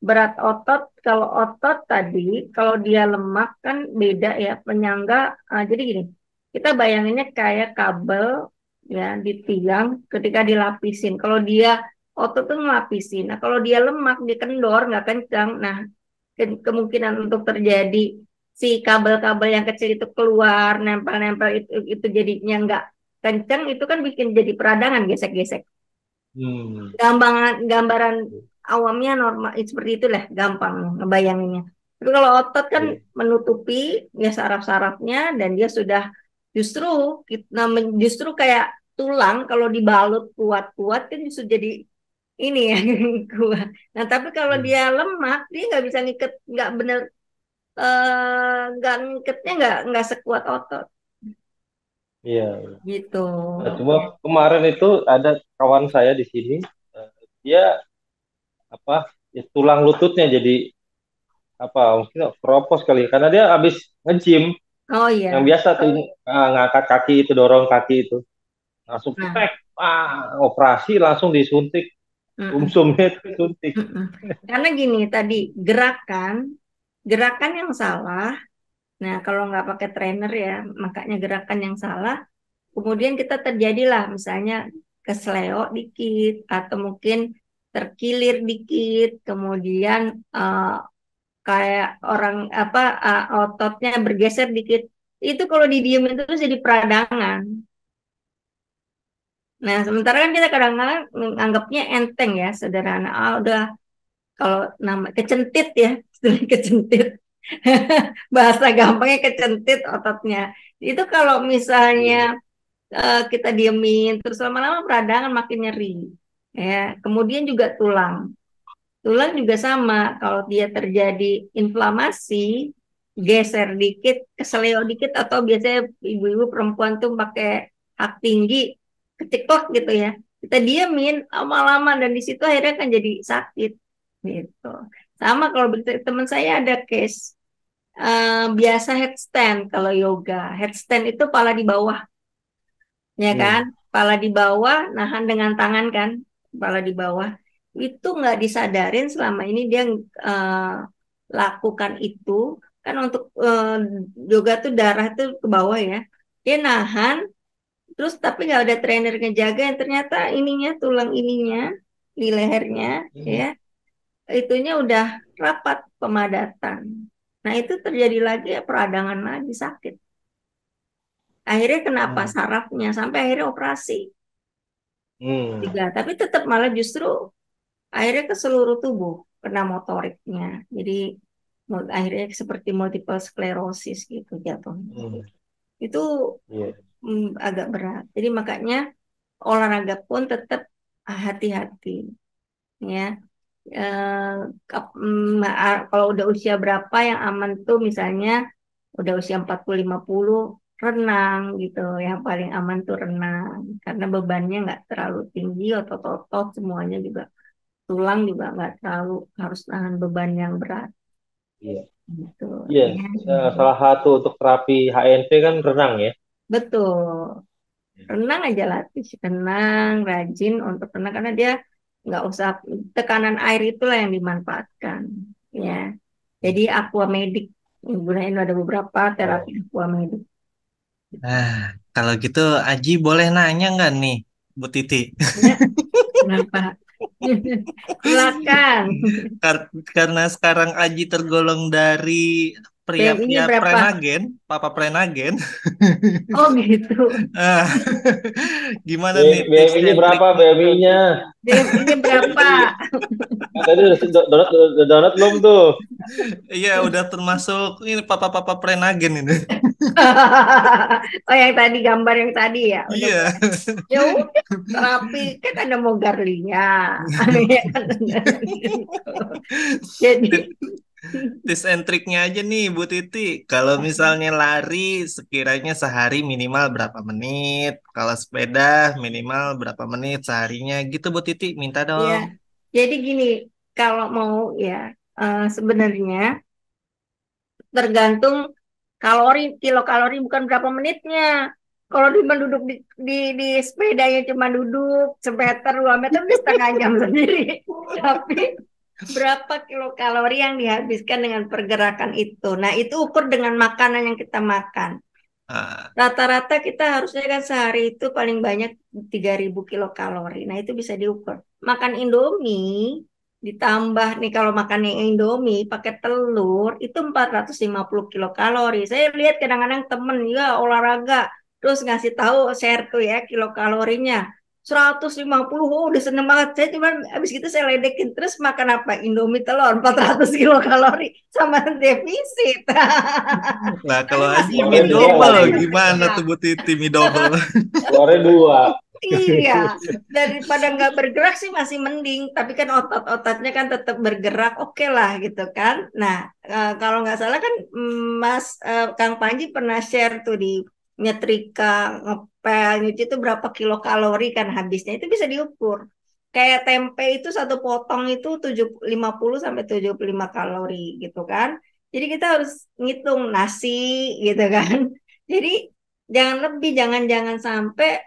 berat otot, kalau otot tadi, kalau dia lemak kan beda ya penyangga. Jadi gini, kita bayanginnya kayak kabel ya di tiang ketika dilapisin. Kalau dia otot tuh ngelapisin. Nah kalau dia lemak, dia kendor, nggak kencang. Nah kemungkinan untuk terjadi si kabel-kabel yang kecil itu keluar, nempel-nempel itu jadinya nggak kencang, itu kan bikin jadi peradangan, gesek-gesek. Gambaran awamnya normal seperti itulah, gampang ngebayanginnya. Tapi kalau otot kan menutupi ya saraf-sarafnya dan dia sudah justru justru kayak tulang kalau dibalut kuat-kuat kan justru jadi ini ya kuat. Nah tapi kalau dia lemak dia nggak bisa ngiket, nggak bener nggak ngiketnya nggak sekuat otot Iya. gitu. Nah, cuma kemarin itu ada kawan saya di sini, dia apa ya, tulang lututnya jadi apa mungkin keropos kali karena dia habis nge-gym Oh iya. yang biasa tuh ngangkat kaki itu, dorong kaki itu langsung Nah. tek, operasi langsung disuntik, sumsumnya itu disuntik. Karena gini tadi gerakan yang salah. Nah kalau nggak pakai trainer ya, makanya gerakan yang salah. Kemudian kita terjadilah misalnya kesleo dikit atau mungkin terkilir dikit, kemudian kayak orang ototnya bergeser dikit. Itu kalau didiemin terus jadi peradangan. Nah, sementara kan kita kadang-kadang menganggapnya enteng ya, sederhana. Udah kalau nama kecentit ya, kecentit. Bahasa gampangnya kecentit ototnya. Itu kalau misalnya kita diemin terus lama-lama peradangan makin nyeri. Ya, kemudian juga tulang. Tulang juga sama, kalau dia terjadi inflamasi, geser dikit, keseleo dikit, atau biasanya ibu-ibu perempuan tuh pakai hak tinggi, keceklek gitu ya. Kita diemin lama-lama dan di situ akhirnya kan jadi sakit gitu. Sama kalau teman saya ada case biasa headstand kalau yoga. Headstand itu pala di bawah, ya kan? Pala di bawah, nahan dengan tangan kan, pala di bawah. Itu nggak disadarin selama ini dia lakukan itu kan untuk yoga tuh darah tuh ke bawah ya. Dia nahan terus tapi nggak ada trainer ngejaga yang ternyata ininya tulang ininya di lehernya, ya, itunya udah rapat pemadatan. Nah, itu terjadi lagi ya, peradangan lagi, sakit. Akhirnya kenapa? Sarafnya sampai akhirnya operasi. Tapi tetap malah justru akhirnya ke seluruh tubuh kena motoriknya. Jadi akhirnya seperti multiple sclerosis gitu jatuhnya. Itu agak berat. Jadi makanya olahraga pun tetap hati-hati, ya. Kalau udah usia berapa yang aman tuh, misalnya udah usia 40-50, renang gitu. Yang paling aman tuh renang karena bebannya nggak terlalu tinggi, otot-otot semuanya juga, tulang juga nggak terlalu harus nahan beban yang berat. Iya. Gitu. Iya, Ya. salah satu untuk terapi HNP kan renang ya. Betul. Renang aja, latih renang, rajin untuk renang karena dia nggak usah, tekanan air itulah yang dimanfaatkan, ya. Jadi aquamedik, gunain ada beberapa terapi aquamedik. Nah, kalau gitu Aji boleh nanya nggak nih, Bu Titi? Ya, kenapa? Silakan. Karena sekarang Aji tergolong dari BMI-nya pria-pria berapa? prenagen, papa prenagen. Oh gitu. Ah, gimana nih tips BMI-nya and berapa trick? BMI-nya? BMI-nya berapa? Tadi donat belum tuh? Iya, udah termasuk ini papa-papa prenagen ini. Oh, yang tadi, gambar yang tadi ya. Udah. Iya. Ya udah, terapi kan ada Mogarlinya. Ya kan? Jadi Tips and triknya aja nih Bu Titi. Kalau misalnya lari sekiranya sehari minimal berapa menit, kalau sepeda minimal berapa menit seharinya gitu Bu Titi, minta ya, dong. jadi gini, kalau mau ya, sebenarnya tergantung kilokalori, bukan berapa menitnya. Kalau cuma duduk di sepedanya, cuma duduk semeter 2 meter udah setengah jam sendiri. Tapi berapa kilokalori yang dihabiskan dengan pergerakan itu? Nah, itu ukur dengan makanan yang kita makan. Ah, Rata-rata kita harusnya kan sehari itu paling banyak 3.000 kilokalori. Nah, itu bisa diukur. Makan Indomie ditambah nih, kalau makannya Indomie pakai telur itu 450 kilokalori. Saya lihat kadang-kadang temen ya olahraga terus ngasih tahu, share tuh ya kilokalorinya 150. Oh, udah seneng banget. Saya cuman habis gitu saya ledekin, terus makan apa? Indomie telur 400 kilokalori sama defisit. Lah Tapi kalau masih Aji mie Telurnya mending dua double daripada lagi. gimana bergerak. tuh Bu Titi mie double? Telurnya 2. Iya, daripada nggak bergerak sih masih mending. Tapi kan otot-ototnya kan tetap bergerak, oke lah gitu kan. Nah, kalau nggak salah kan, Kang Panji pernah share tuh di nyetrika, ngepel, nyuci itu berapa kilokalori kan habisnya. Itu bisa diukur. Kayak tempe itu satu potong itu 50 sampai 75 kalori gitu kan. Jadi kita harus ngitung nasi gitu kan. Jadi jangan lebih, jangan sampai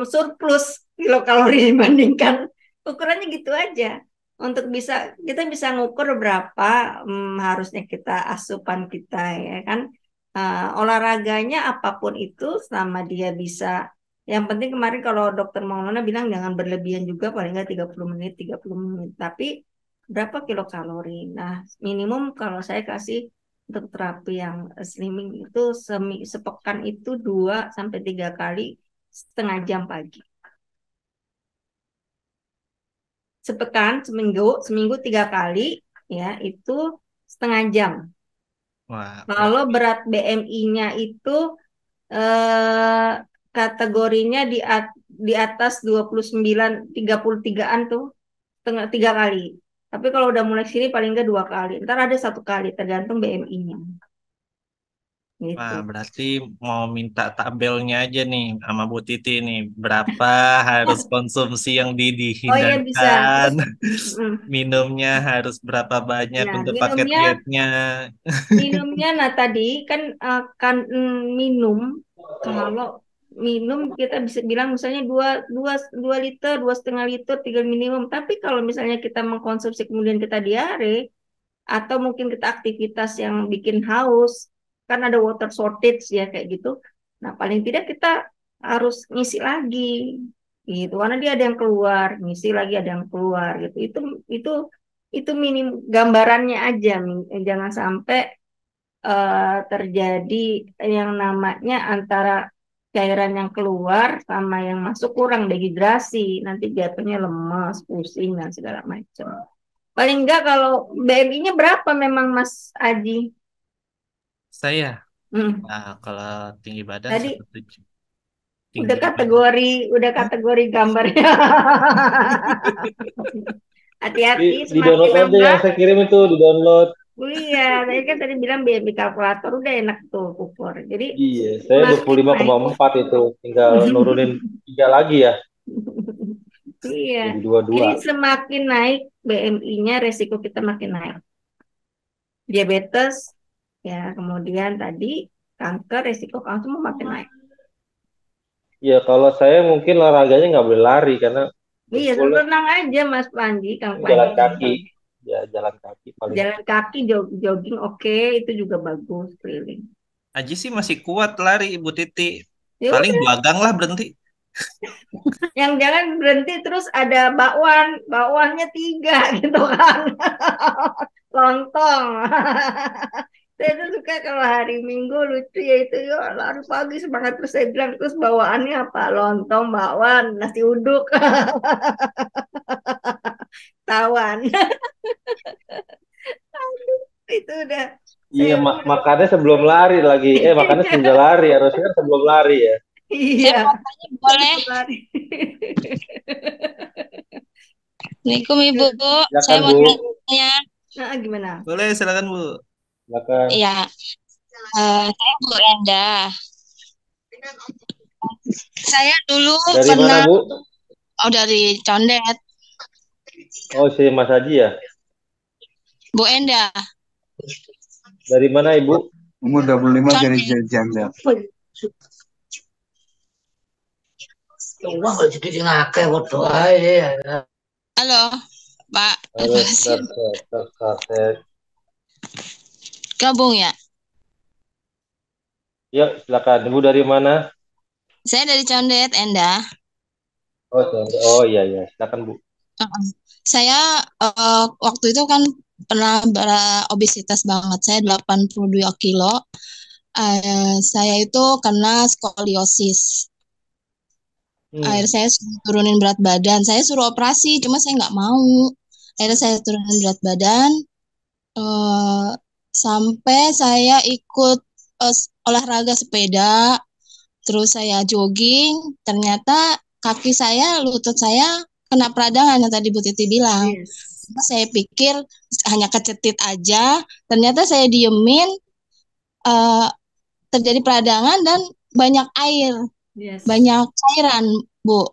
surplus kilokalori dibandingkan, ukurannya gitu aja. Untuk kita bisa ngukur berapa harusnya kita asupan kita, ya kan. Olahraganya apapun itu selama dia bisa, yang penting kemarin kalau dokter Maulana bilang jangan berlebihan juga, paling nggak 30 menit. Tapi berapa kilokalori? Nah, minimum kalau saya kasih untuk terapi yang slimming itu sepekan itu 2 sampai 3 kali setengah jam pagi. Seminggu 3 kali, ya itu setengah jam. Wah, Kalau berarti berat BMI-nya itu eh, kategorinya di atas 29, 33-an tuh setengah 3 kali. Tapi kalau udah mulai sini paling enggak 2 kali. Ntar ada 1 kali tergantung BMI-nya. Wah, Gitu. berarti mau minta tabelnya aja nih sama Bu Titi nih. Berapa harus konsumsi yang Oh iya bisa. dihindarkan, Terus mm, minumnya harus berapa banyak nah, untuk paket minumnya dietnya. nah tadi kan akan minum, kalau minum kita bisa bilang misalnya 2 liter, 2,5 liter, 3 minimum. Tapi kalau misalnya kita mengkonsumsi kemudian kita diare, atau mungkin kita aktivitas yang bikin haus, kan ada water shortage ya kayak gitu. Nah, paling tidak kita harus ngisi lagi gitu. Karena dia ada yang keluar, ngisi lagi ada yang keluar gitu. Itu itu minim gambarannya aja, jangan sampai terjadi yang namanya antara cairan yang keluar sama yang masuk kurang dehidrasi, nanti jatuhnya lemas, pusing dan segala macam. Paling enggak kalau BMI-nya berapa memang Mas Aji? Saya, Hmm. kalau tinggi badan Tadi 1,7. Tinggi badan. udah kategori gambarnya. Hati-hati Di download semakin aja lama. yang saya kirim itu, di download. Iya, tadi kan bilang BMI kalkulator udah enak tuh ukur. Jadi Iya, saya semakin naik. 25,4 itu, tinggal nurunin 3 lagi ya, Iya. jadi 22. Jadi semakin naik BMI-nya, resiko kita makin naik. Diabetes, ya kemudian tadi kanker, resiko kanker makin naik. Ya kalau saya mungkin olahraganya nggak boleh lari karena Iya, full tenang aja Mas Panji, Kang jalan Panji. kaki. Ya jalan kaki paling. Jalan kaki, jogging oke, itu juga bagus keliling. Aji sih masih kuat lari, Ibu Titi. Ya Paling udah. gagang lah berhenti. Yang jangan berhenti terus ada bakwannya 3 gitu kan. Lontong. Saya tuh suka kalau hari Minggu lucu ya itu ya lari pagi semangat, terus saya bilang terus bawaannya apa? Lontong, bakwan, nasi uduk. Tawan. Aduh, itu udah. Iya, makannya sebelum lari lagi. Makannya sudah lari, harusnya kan sebelum lari ya. Iya. Saya mau tanya boleh? Assalamualaikum Ibu. Silakan, Saya mau Bu. tanya. Nah, gimana? Boleh, silakan Bu. Silakan. Iya, saya Bu Enda. Saya dulu Dari pernah. mana, Bu? Oh, dari Condet. Oh, si Mas Haji ya? Bu Enda. Dari mana, Ibu? Umur 25 dari Condet. Janda. Halo, Pak. Halo, Gabung ya? Ya, silakan. Ibu dari mana? Saya dari Condet, Enda. Oh iya, silakan, Bu. Saya waktu itu kan pernah obesitas banget. Saya 82 kilo. Saya itu kena skoliosis. Akhirnya saya turunin berat badan. Saya suruh operasi, cuma saya nggak mau. Akhirnya saya turunin berat badan. Sampai saya ikut olahraga sepeda. Terus saya jogging. Ternyata kaki saya, lutut saya kena peradangan yang tadi Bu Titi bilang. Yes. Saya pikir hanya kecetit aja. Ternyata saya diemin. Terjadi peradangan dan banyak air. Yes. Banyak cairan, Bu.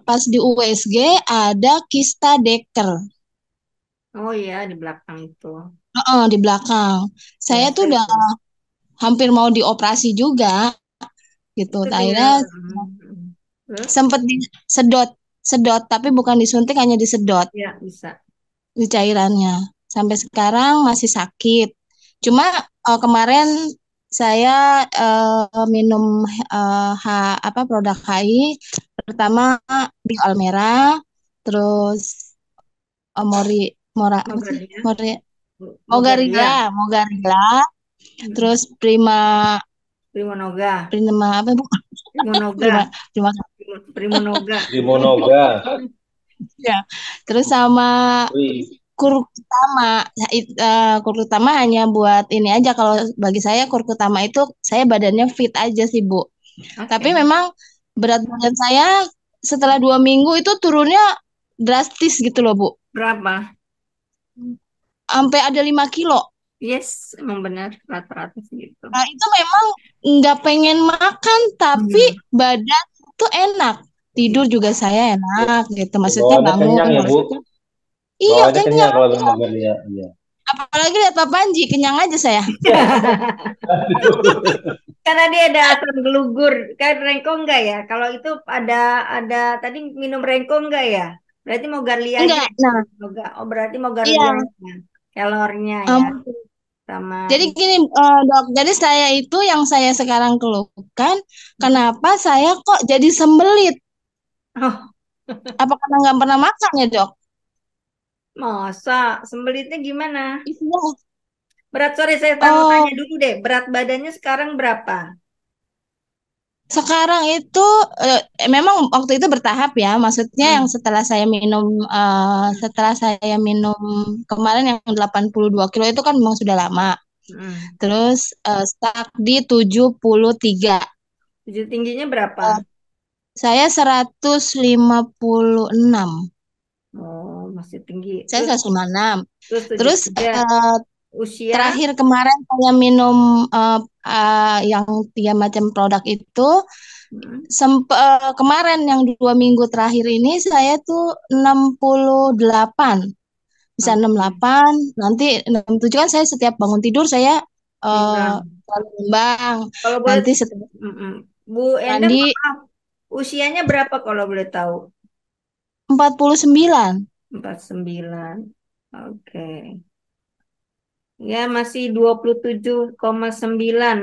Pas di USG ada kista Decker. Oh iya, di belakang itu. Di belakang. Saya tuh udah hampir mau dioperasi juga, gitu. Akhirnya sempat sedot, tapi bukan disuntik, hanya disedot. Ya, bisa. Di cairannya. Sampai sekarang masih sakit. Cuma kemarin saya minum produk HI, pertama di Almera, terus Mogarilla, terus Primonoga. apa Bu? Primonoga. Ya, terus sama Kurkutama. Kurkutama hanya buat ini aja. Kalau bagi saya Kurkutama itu saya badannya fit aja sih Bu. Tapi memang berat badan saya setelah 2 minggu itu turunnya drastis gitu loh Bu. Berapa? Sampai ada 5 kilo. Yes, emang benar rata-rata gitu. Nah itu memang nggak pengen makan, tapi badan itu enak. Tidur juga saya enak gitu. Maksudnya bangun. Kenyang ya Bu? Iya, kenyang. Kalau memang iya. Apalagi lihat Pak Panji, kenyang aja saya. Karena dia ada asam gelugur, kan rengko enggak ya? Kalau itu ada tadi minum rengko enggak ya? Berarti mau garlia aja. Enggak. Nah. Oh, berarti mau garlia kalornya ya. sama Jadi gini, Dok, jadi saya itu yang saya sekarang keluhkan, kenapa saya kok jadi sembelit? oh, Apa karena nggak pernah makan ya, Dok? masa sembelitnya gimana? Iya. Sorry saya Oh, tanya dulu deh, berat badannya sekarang berapa? sekarang itu memang waktu itu bertahap ya, maksudnya yang Hmm. setelah saya minum kemarin yang 82 kilo itu kan memang sudah lama. Hmm. Terus stuck di 73. Tingginya berapa? Eh, saya 156. Oh, masih tinggi. Saya 156. Terus Terus 73. Usia? terakhir kemarin saya minum yang 3 macam produk itu kemarin yang 2 minggu terakhir ini saya tuh 68. Bisa 68, nanti 67 kan saya setiap bangun tidur saya Nimbang. selalu nimbang. Kalau boleh, Nanti setelah Bu Enda, mandi maaf, usianya berapa kalau boleh tahu? 49. 49. Oke. Ya, masih 27,9,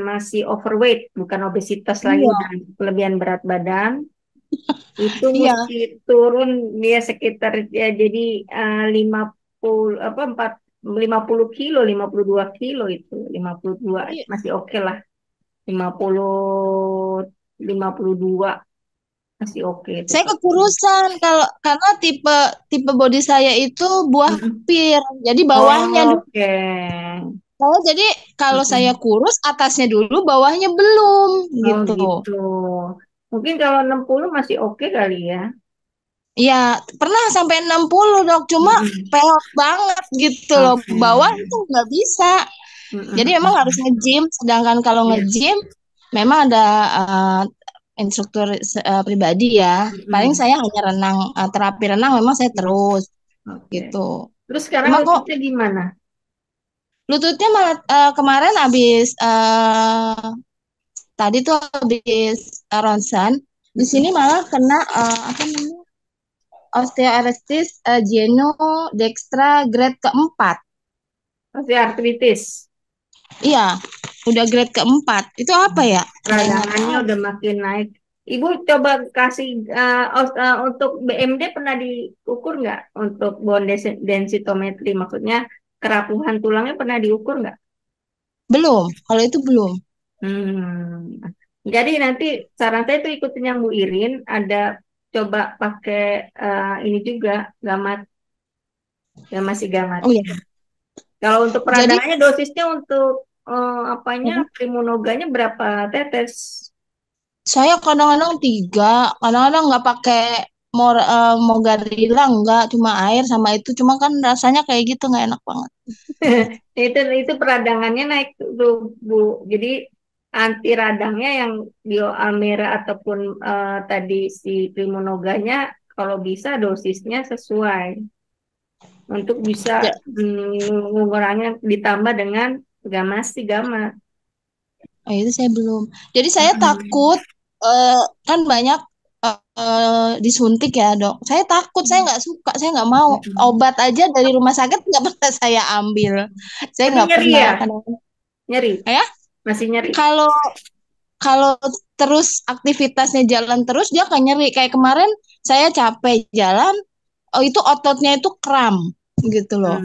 masih overweight, bukan obesitas lagi, Iya, udah kelebihan berat badan. Itu iya. mesti turun dia sekitar ya jadi 50 apa 50 kilo, 52 kilo itu. 52 Iya. masih oke lah. 52 masih oke itu. Saya kekurusan kalau karena tipe body saya itu buah pir. Jadi bawahnya dulu. Oke. Jadi kalau saya kurus atasnya dulu, bawahnya belum Oh gitu. gitu. Mungkin kalau 60 masih oke kali ya. Ya, pernah sampai 60, Dok. Cuma peot banget gitu loh. Oke. Bawah itu nggak bisa. Jadi memang harus nge-gym. Sedangkan kalau Iya. nge-gym, memang ada instruktur pribadi ya. Paling saya hanya renang, terapi renang memang saya terus Oke. gitu. Terus sekarang Cuma kok lututnya gimana? lututnya malah kemarin habis tadi tuh habis ronsen. Di sini malah kena apa namanya? Osteoarthritis Dextra grade keempat. Osteoartritis. Iya, udah grade keempat. Itu apa ya? Peradangannya udah makin naik. Ibu coba kasih untuk BMD pernah diukur nggak? Untuk bone densitometry, maksudnya kerapuhan tulangnya pernah diukur nggak? Belum, kalau itu belum. Jadi nanti saran saya itu ikutin yang Bu Irin, ada coba pakai ini juga gamat, si gamat. Oh iya. Kalau untuk Jadi peradangannya dosisnya untuk Primonoganya berapa tetes? saya kadang-kadang 3, kadang-kadang nggak pakai Mogarila, nggak, cuma air sama itu. Cuma kan rasanya kayak gitu nggak enak banget. itu peradangannya naik tuh Bu. Jadi anti radangnya yang Bio Almera ataupun tadi si Primonoganya kalau bisa dosisnya sesuai untuk bisa Ya, mengurangi ditambah dengan gamma. itu saya belum. Jadi saya takut kan banyak disuntik ya, Dok. Saya takut, saya nggak suka, saya nggak mau. Obat aja dari rumah sakit nggak pernah saya ambil. Saya Tapi nggak nyeri pernah. ya? Nyeri? Ya, Masih nyeri? kalau kalau terus aktivitasnya jalan terus dia akan nyeri. Kayak kemarin saya capek jalan, oh itu ototnya itu kram gitu loh.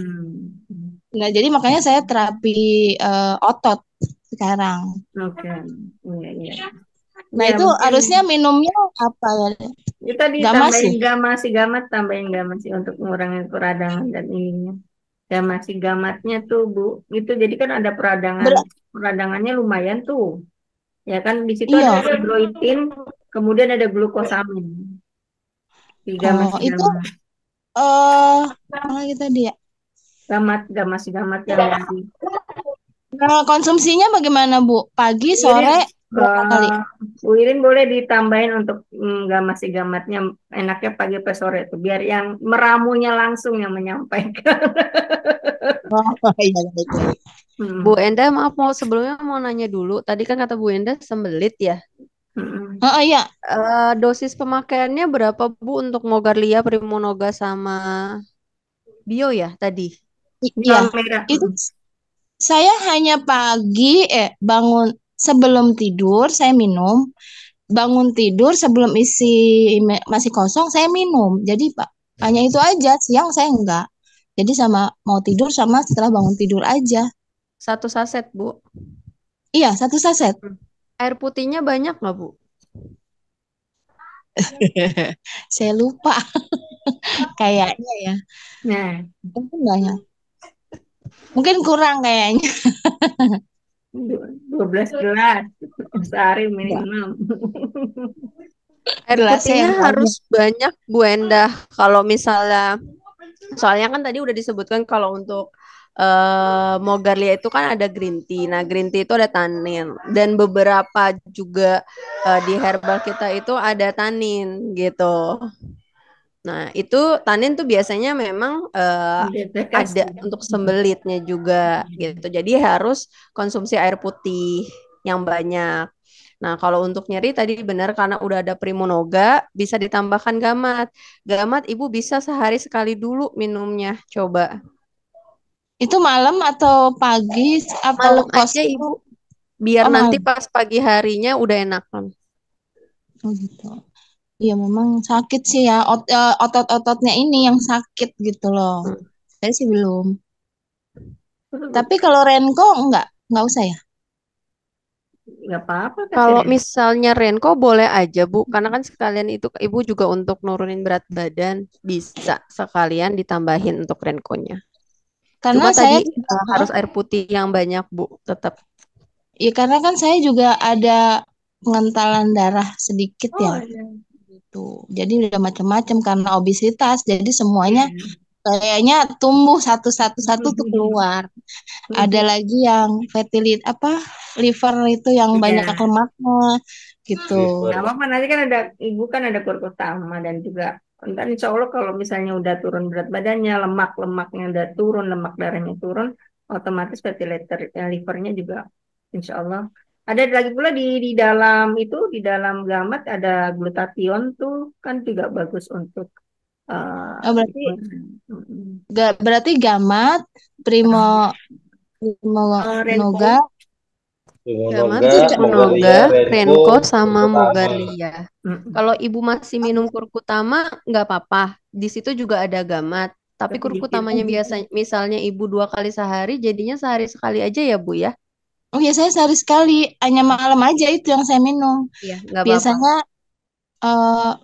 Nah, jadi makanya saya terapi otot sekarang. Oke. Iya. Nah, Ya, itu mungkin harusnya minumnya apa ya? kita Gamas ditambahin ya? tambahin gamma sih untuk mengurangi peradangan dan ininya. Gamatnya tuh Bu, itu jadi kan ada peradangannya lumayan tuh. Ya kan di situ ada Iya. fibroitin, kemudian ada glukosamin. Oh, itu apa lagi tadi ya? Gamat yang dari Nah, konsumsinya bagaimana, Bu? Pagi, sore, berapa kali? Bu Irin boleh ditambahin untuk gamatnya enaknya pagi atau sore tuh biar yang meramunya langsung yang menyampaikan. Oh, iya, betul. Bu Enda, maaf sebelumnya mau nanya dulu. Tadi kan kata Bu Enda sembelit ya. Oh, iya. Dosis pemakaiannya berapa Bu untuk Mogarlia, Primonoga sama Bio ya tadi? Iya. Itu Saya hanya pagi bangun sebelum tidur saya minum, bangun tidur sebelum masih kosong saya minum. Jadi Pak, hanya itu aja. Siang saya enggak. Jadi sama mau tidur sama setelah bangun tidur aja. 1 saset, Bu. Iya, 1 saset. Air putihnya banyak nggak, Bu? Saya lupa. Kayaknya ya. Nah, Mungkin banyak. Mungkin kurang kayaknya. 12 gelas sehari minimum. Air Gelasnya putihnya yang banyak. harus banyak, Bu Endah. Kalau misalnya, soalnya kan tadi udah disebutkan kalau untuk Mogarlia itu kan ada green tea. Nah, green tea itu ada tanin dan beberapa juga di herbal kita itu ada tanin gitu. Nah, itu tanin tuh biasanya memang ada untuk sembelitnya juga gitu. Jadi harus konsumsi air putih yang banyak. Nah, kalau untuk nyeri tadi benar karena udah ada Primonoga, bisa ditambahkan gamat. Gamat Ibu bisa sehari sekali dulu minumnya, coba. Itu malam atau pagi Malam atau aja Ibu, biar Oh, nanti malam. pas pagi harinya udah enakan. Oh gitu. Iya memang sakit sih ya. Otot-ototnya ini yang sakit gitu loh. Saya sih belum. Tapi kalau Renko enggak usah ya. Nggak apa-apa Kalau katanya. misalnya Renko boleh aja Bu, karena kan sekalian itu Ibu juga untuk nurunin berat badan, bisa sekalian ditambahin untuk Renkonya. Karena Cuma saya tadi harus air putih yang banyak Bu, tetap. ya karena kan saya juga ada pengentalan darah sedikit Oh, ya. iya. Gitu. Jadi udah macam-macam karena obesitas. Jadi semuanya kayaknya tumbuh satu-satu tuh keluar. Ada lagi yang liver itu yang banyak Iya. lemaknya gitu. Nggak apa-apa, nanti kan ibu kan ada kur utama dan juga ntar insya Allah kalau misalnya udah turun berat badannya, lemaknya udah turun, lemak darahnya turun, otomatis fatty livernya juga insya Allah. Ada lagi pula di dalam gamat ada glutathione tuh kan juga bagus untuk Oh, berarti gamat, primo Renko. noga, Gamat, Moga, Primonoga, Mogalia, Renko, Renko, sama Kurkutama. Mogarlia. Kalau Ibu masih minum Kurkutama, nggak apa-apa. Di situ juga ada gamat. Tapi Kurkutamanya biasa, misalnya Ibu 2 kali sehari, jadinya sehari sekali aja ya Bu ya? Oh ya saya sehari sekali, hanya malam aja itu yang saya minum. Iya, nggak apa-apa. Biasanya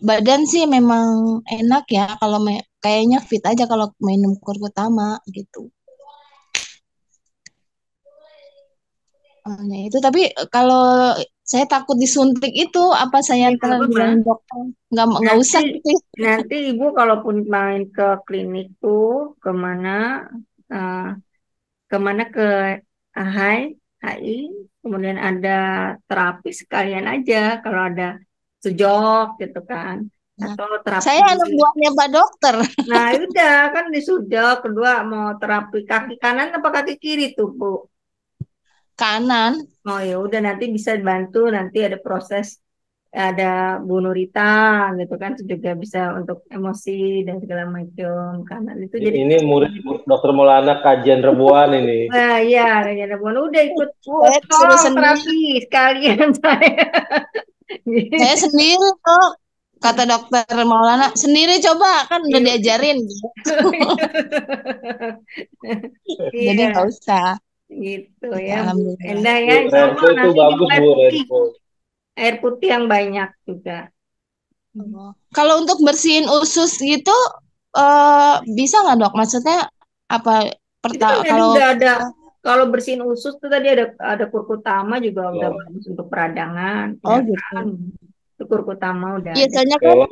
badan sih memang enak ya kalau kayaknya fit aja kalau minum Kurkutama gitu. Nah, itu tapi kalau saya takut disuntik itu apa saya ntar bilang dokter nggak usah gitu. Nanti ibu kalaupun main ke klinik tuh kemana ke HI, kemudian ada terapi sekalian aja kalau ada sujok gitu kan, atau terapi. Saya anak buahnya Pak Dokter. Nah udah kan di sujok, kedua mau terapi kaki kanan apa kaki kiri tuh Bu? Kanan. Oh ya udah nanti bisa bantu, nanti ada proses, ada Bu Nurita gitu kan, itu juga bisa untuk emosi dan segala macam kanan itu jadi Ini murid Dokter Maulana kajian rebuan ini. nah iya kajian rebuan udah ikut Saya tolong sendiri. terapi sekalian Saya sendiri kok kata Dokter Maulana sendiri coba kan udah diajarin gitu. Jadi nggak usah gitu gitu, ya Bu alhamdulillah. Endah ya insya Allah Renko itu nanti bagus Bu, Renko. air putih yang banyak juga. Kalau untuk bersihin usus gitu bisa nggak Dok? Maksudnya apa Itu kan tadi kalau udah ada, kalau bersihin usus tuh tadi ada Kurkutama juga udah bagus untuk peradangan. Oh Ya gitu. kan? Itu Kurkutama udah ada. Biasanya kan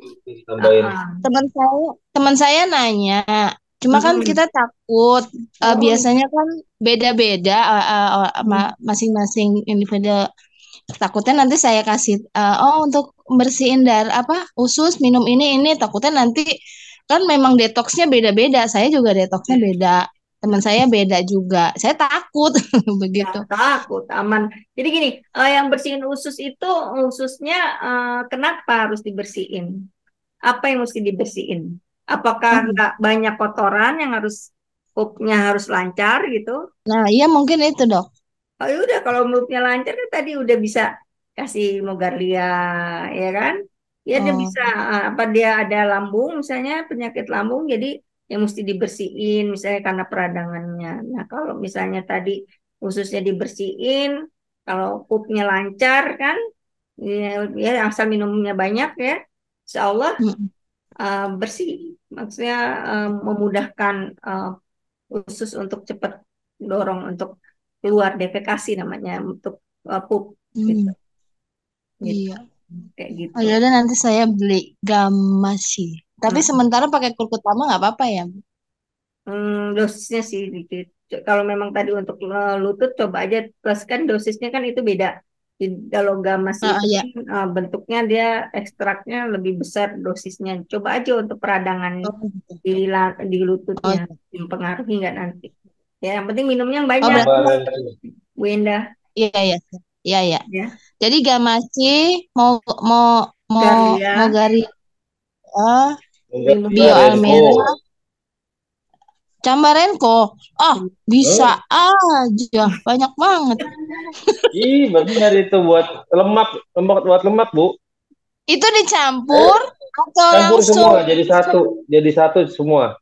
teman saya nanya, cuma kan kita takut biasanya kan beda-beda masing-masing individu. Takutnya nanti saya kasih untuk bersihin usus minum ini takutnya nanti kan memang detoksnya beda-beda. Saya juga detoksnya beda. Teman saya beda juga. Saya takut begitu. Ya, takut aman. Jadi gini, yang bersihin usus itu ususnya kenapa harus dibersihin? Apa yang mesti dibersihin? Apakah nggak banyak kotoran yang harus pupnya harus lancar gitu. Nah, iya mungkin itu, Dok. Oh ya udah kalau mulutnya lancar kan tadi udah bisa kasih Mogarlia ya kan? Ya dia Oh, bisa apa dia ada lambung misalnya penyakit lambung jadi yang mesti dibersihin misalnya karena peradangannya. Nah kalau misalnya tadi khususnya dibersihin, kalau pupnya lancar kan, ya asal minumnya banyak ya, Insya Allah mm, bersih. Maksudnya memudahkan khusus untuk cepat dorong untuk keluar defekasi namanya untuk pup gitu, mm, gitu iya. kayak Oh, gitu. ya udah nanti saya beli Gamasi. Tapi Hmm. sementara pakai kulit utama nggak apa-apa ya, Bu? Dosisnya sih dikit. Kalau memang tadi untuk lutut coba aja plus kan dosisnya kan itu beda. Kalau gamas Ah, itu ya. kan bentuknya dia ekstraknya lebih besar dosisnya. Coba aja untuk peradangan Oh, gitu. di Oh, lututnya gitu. mempengaruhi nggak nanti. Ya yang penting minumnya yang Oh, banyak, berarti Bu Endah iya ya. Iya ya. ya. Jadi Gamasi mau mau mau mau Garlia, gari ah Enggak, minum dia Bio Renko. Almera, Cambarenko. Ah, bisa Oh, aja. Banyak banget. benar itu buat lemak, buat lemak, Bu. Itu Eh, dicampur atau campur langsung? semua jadi satu semua.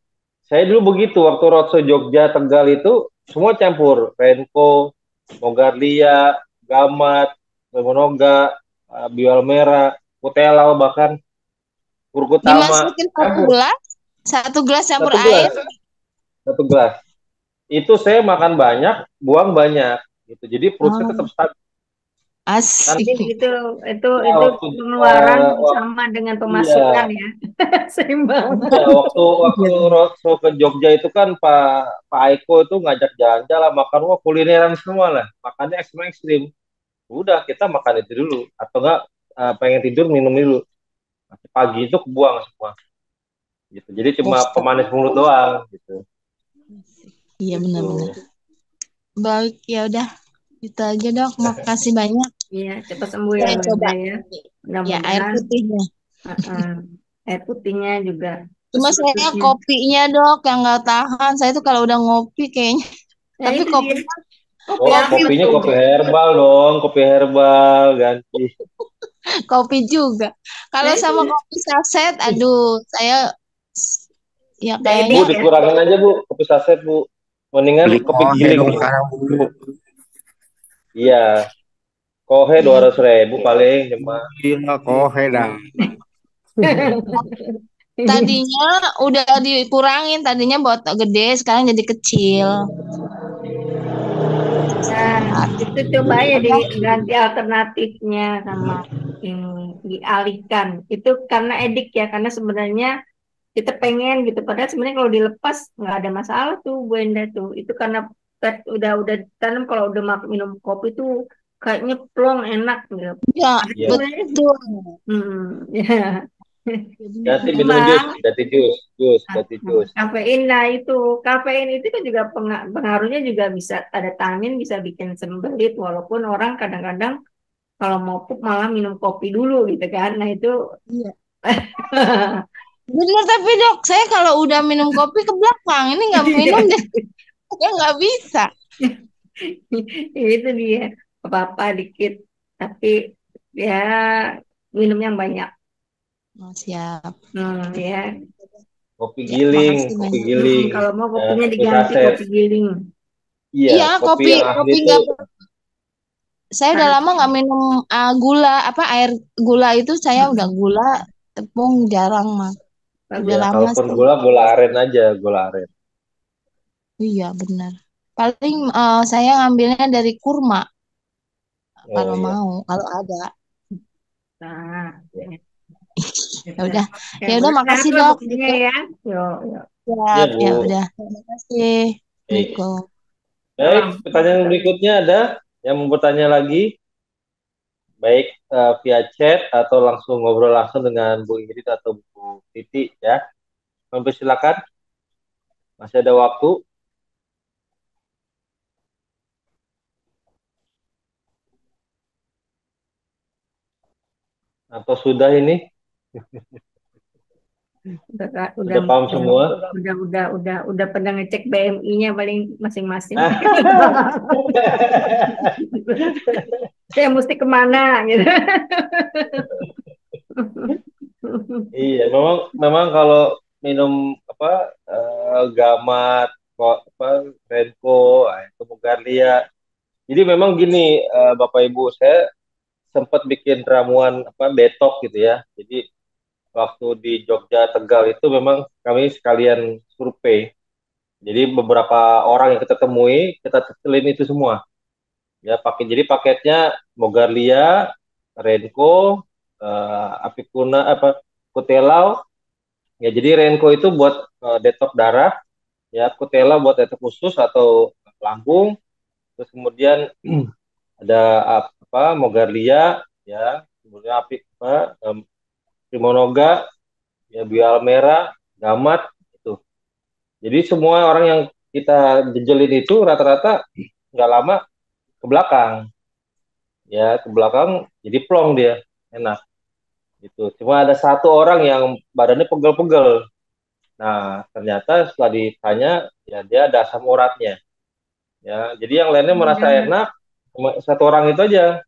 Saya dulu begitu waktu roadshow Jogja Tegal itu semua campur, Renko, Mogarlia, Gamat, Lemonoga, Bio Almera, Kutelau bahkan Purkutama Dimasukin campur satu gelas campur satu air. gelas, satu gelas. Itu saya makan banyak, buang banyak gitu. Jadi perut saya tetap Oh, stabil. Kan jadi asik. ya, itu waktu pengeluaran waktu sama dengan iya pemasukan ya, seimbang. iya waktu waktu roadshow ke Jogja itu kan Pak Aiko itu ngajak jalan-jalan makan wah kulineran semua lah makannya ekstrim ekstrim udah kita makan itu dulu atau enggak pengen tidur minum dulu. Pagi itu kebuang semua gitu jadi cuma Postak. pemanis mulut doang gitu Iya benar-benar. gitu Baik, ya udah. Itu aja, Dok. Makasih banyak. Iya, cepat sembuh ya Saya coba Wenda ya. ya air Mudah-mudahan putihnya. air putihnya juga Cuma saya khususnya. kopinya, Dok, yang nggak tahan. Saya tuh kalau udah ngopi kayaknya. Nah Tapi itu dia. kopinya Kopi apa kopi kopinya tuh? kopi herbal dong kopi herbal ganti kopi juga. Nah Kalau itu sama ya. kopi saset, aduh, saya ya Udah bu edik kayaknya ya. dikurangin aja bu kopi saset bu mendingan Beli kopi kohe giling dong bu sekarang dulu. iya kohe dua iya. ratus ribu paling cuma Gila kohe dah. Tadinya udah dikurangin, tadinya botol gede, sekarang jadi kecil. Nah, Ah, itu coba ya udah. diganti alternatifnya sama ini dialihkan. Itu karena edik ya, karena sebenarnya kita pengen gitu. Padahal sebenarnya kalau dilepas nggak ada masalah tuh Bu Enda tuh. Itu karena udah tanam kalau udah minum kopi tuh kayaknya plong enak gitu. Ya, Padahal iya sebenarnya, betul. ya. ganti minum jus Memang ganti jus kafein, nah itu kafein itu kan juga pengaruhnya juga bisa ada tanin, bisa bikin sembelit. Walaupun orang kadang-kadang kalau mau pup malah minum kopi dulu gitu kan. Nah itu Iya. Bener tapi dok, saya kalau udah minum kopi ke belakang, ini nggak minum deh, ya nggak bisa. itu dia apa-apa dikit, tapi ya minum yang banyak. Oh, siap. Ya. Ya, makasih kopi banyak. giling Kalau mau kopinya kopi diganti saset kopi giling. iya Iya, kopi kopi yang asli kopi itu nggak. Saya udah Nah, lama nggak minum gula apa air gula itu saya udah gula tepung jarang mah. Udah ya lama kalaupun sih. gula aren aja gula aren Iya benar. Paling saya ngambilnya dari kurma oh kalau iya mau, kalau ada. nah, ya Ya udah, ya, ya udah udah sehat makasih lah dok. pokoknya ya. Yo, yo. iya Siap, bu ya udah. Terima kasih. baik Assalamualaikum. baik Salam. pertanyaan berikutnya ada yang mau bertanya lagi baik via chat atau langsung ngobrol langsung dengan Bu Ingrid atau Bu Titi ya silakan masih ada waktu atau sudah ini udah paham semua. udah pada ngecek BMI-nya paling masing-masing. Saya mesti kemana gitu. Iya, memang kalau minum apa Gamat, apa Renko, itu Mugarlia. Jadi memang gini, Bapak Ibu, saya sempat bikin ramuan apa betok gitu ya. Jadi waktu di Jogja Tegal itu memang kami sekalian survei. Jadi beberapa orang yang kita temui, kita cecilin itu semua. Ya jadi paketnya Mogarlia, Renko, Apikuna apa Kutelau. Ya jadi Renko itu buat detok darah, ya Kutelau buat detok usus atau lambung. Terus kemudian ada apa Mogarlia, ya kemudian Primonoga, ya Bial Merah, Gamat itu. Jadi semua orang yang kita jejelin itu rata-rata nggak lama ke belakang, ya ke belakang jadi plong dia, enak. Gitu. Cuma ada satu orang yang badannya pegel-pegel. Nah, ternyata setelah ditanya, ya dia ada asam uratnya. Ya, jadi yang lainnya merasa enak, cuma satu orang itu aja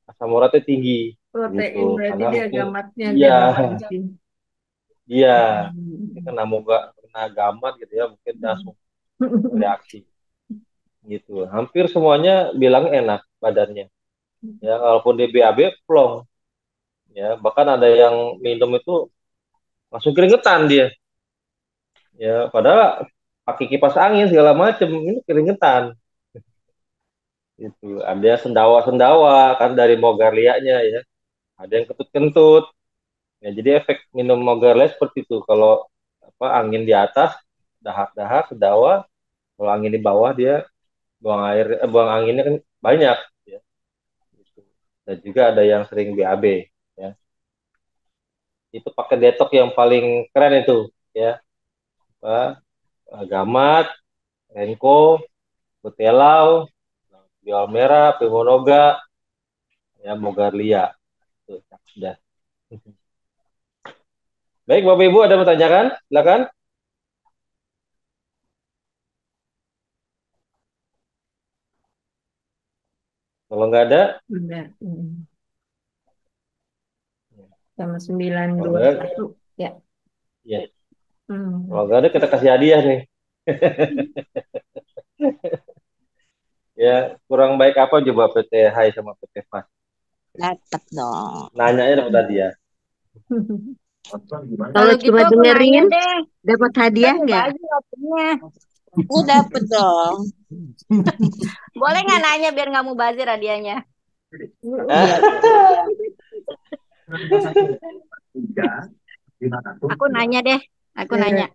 asam uratnya tinggi. Protein Gitu. berarti Karena dia mungkin gamatnya iya, dia iya, kena gamat gitu ya, mungkin langsung reaksi. Gitu. Hampir semuanya bilang enak badannya. Ya, walaupun dia BAB plong. Ya, bahkan ada yang minum itu langsung keringetan dia. Ya, padahal pakai kipas angin segala macam ini keringetan. Itu ada sendawa-sendawa kan dari Mogarlianya ya. Ada yang kentut-kentut. Ya, jadi efek minum Mogarlia seperti itu. Kalau apa angin di atas dahak-dahak sendawa, kalau angin di bawah dia buang anginnya kan banyak ya. Gitu. Dan juga ada yang sering BAB ya. Itu pakai detok yang paling keren itu ya. Apa, Gamat, Renko, Butelau, Biol Merah, Primonoga, ya Mogarlia. Tuh, sudah. Baik, Bapak Ibu ada pertanyaan? Silakan. Kalau nggak ada, udah. Sama 921 ya. Ya. Kalau nggak ada kita kasih hadiah nih. Ya, kurang baik apa coba PT Hai sama PT FAS? Dapat dong. Nanyanya dapat hadiah. Kalau gitu cuma aku dengerin, nanya deh. dapat hadiah Kita nggak? bagi waktunya. Aku dapat dong. Boleh nggak nanya biar nggak mubazir hadiahnya? Aku nanya deh. Aku nanya.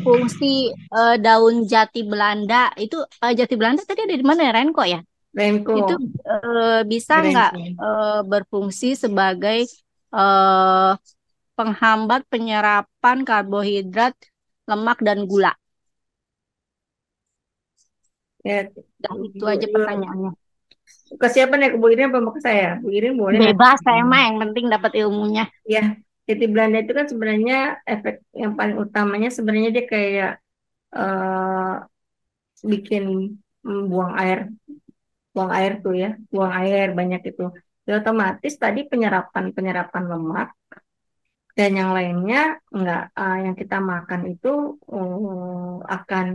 Fungsi daun jati Belanda itu jati Belanda tadi ada di mana ya? Renko ya? Renko. Itu bisa nggak berfungsi sebagai penghambat penyerapan karbohidrat, lemak dan gula? Ya, itu aja pertanyaannya. Ke siapa nih? Ke Bu Irin apa mau ke saya? Bu Irin boleh nggak? Bebas, saya mah yang penting dapat ilmunya. Ya, jati Belanda itu kan sebenarnya efek yang paling utamanya sebenarnya dia kayak bikin buang air tuh ya, buang air banyak itu. Jadi otomatis tadi penyerapan lemak dan yang lainnya enggak, yang kita makan itu akan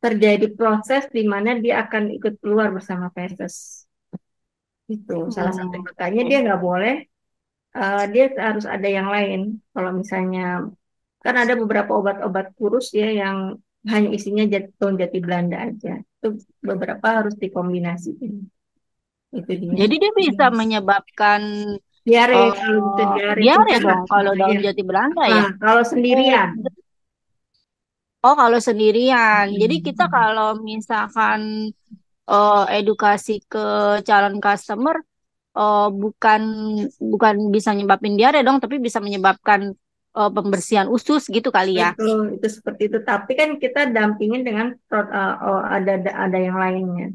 terjadi proses di mana dia akan ikut keluar bersama feses. Itu salah satu makanya dia nggak boleh, dia harus ada yang lain. Kalau misalnya kan ada beberapa obat-obat kurus ya yang hanya isinya daun jati Belanda aja. Itu beberapa harus dikombinasikan. Itu dia. Jadi dia bisa menyebabkan diare, kalau gitu diare dong kalau daun jati Belanda ya. Kalau sendirian. Oh, kalau sendirian. Jadi kita kalau misalkan edukasi ke calon customer bukan bisa nyebabin diare dong, tapi bisa menyebabkan pembersihan usus gitu kali ya. Betul, itu seperti itu. Tapi kan kita dampingin dengan ada yang lainnya.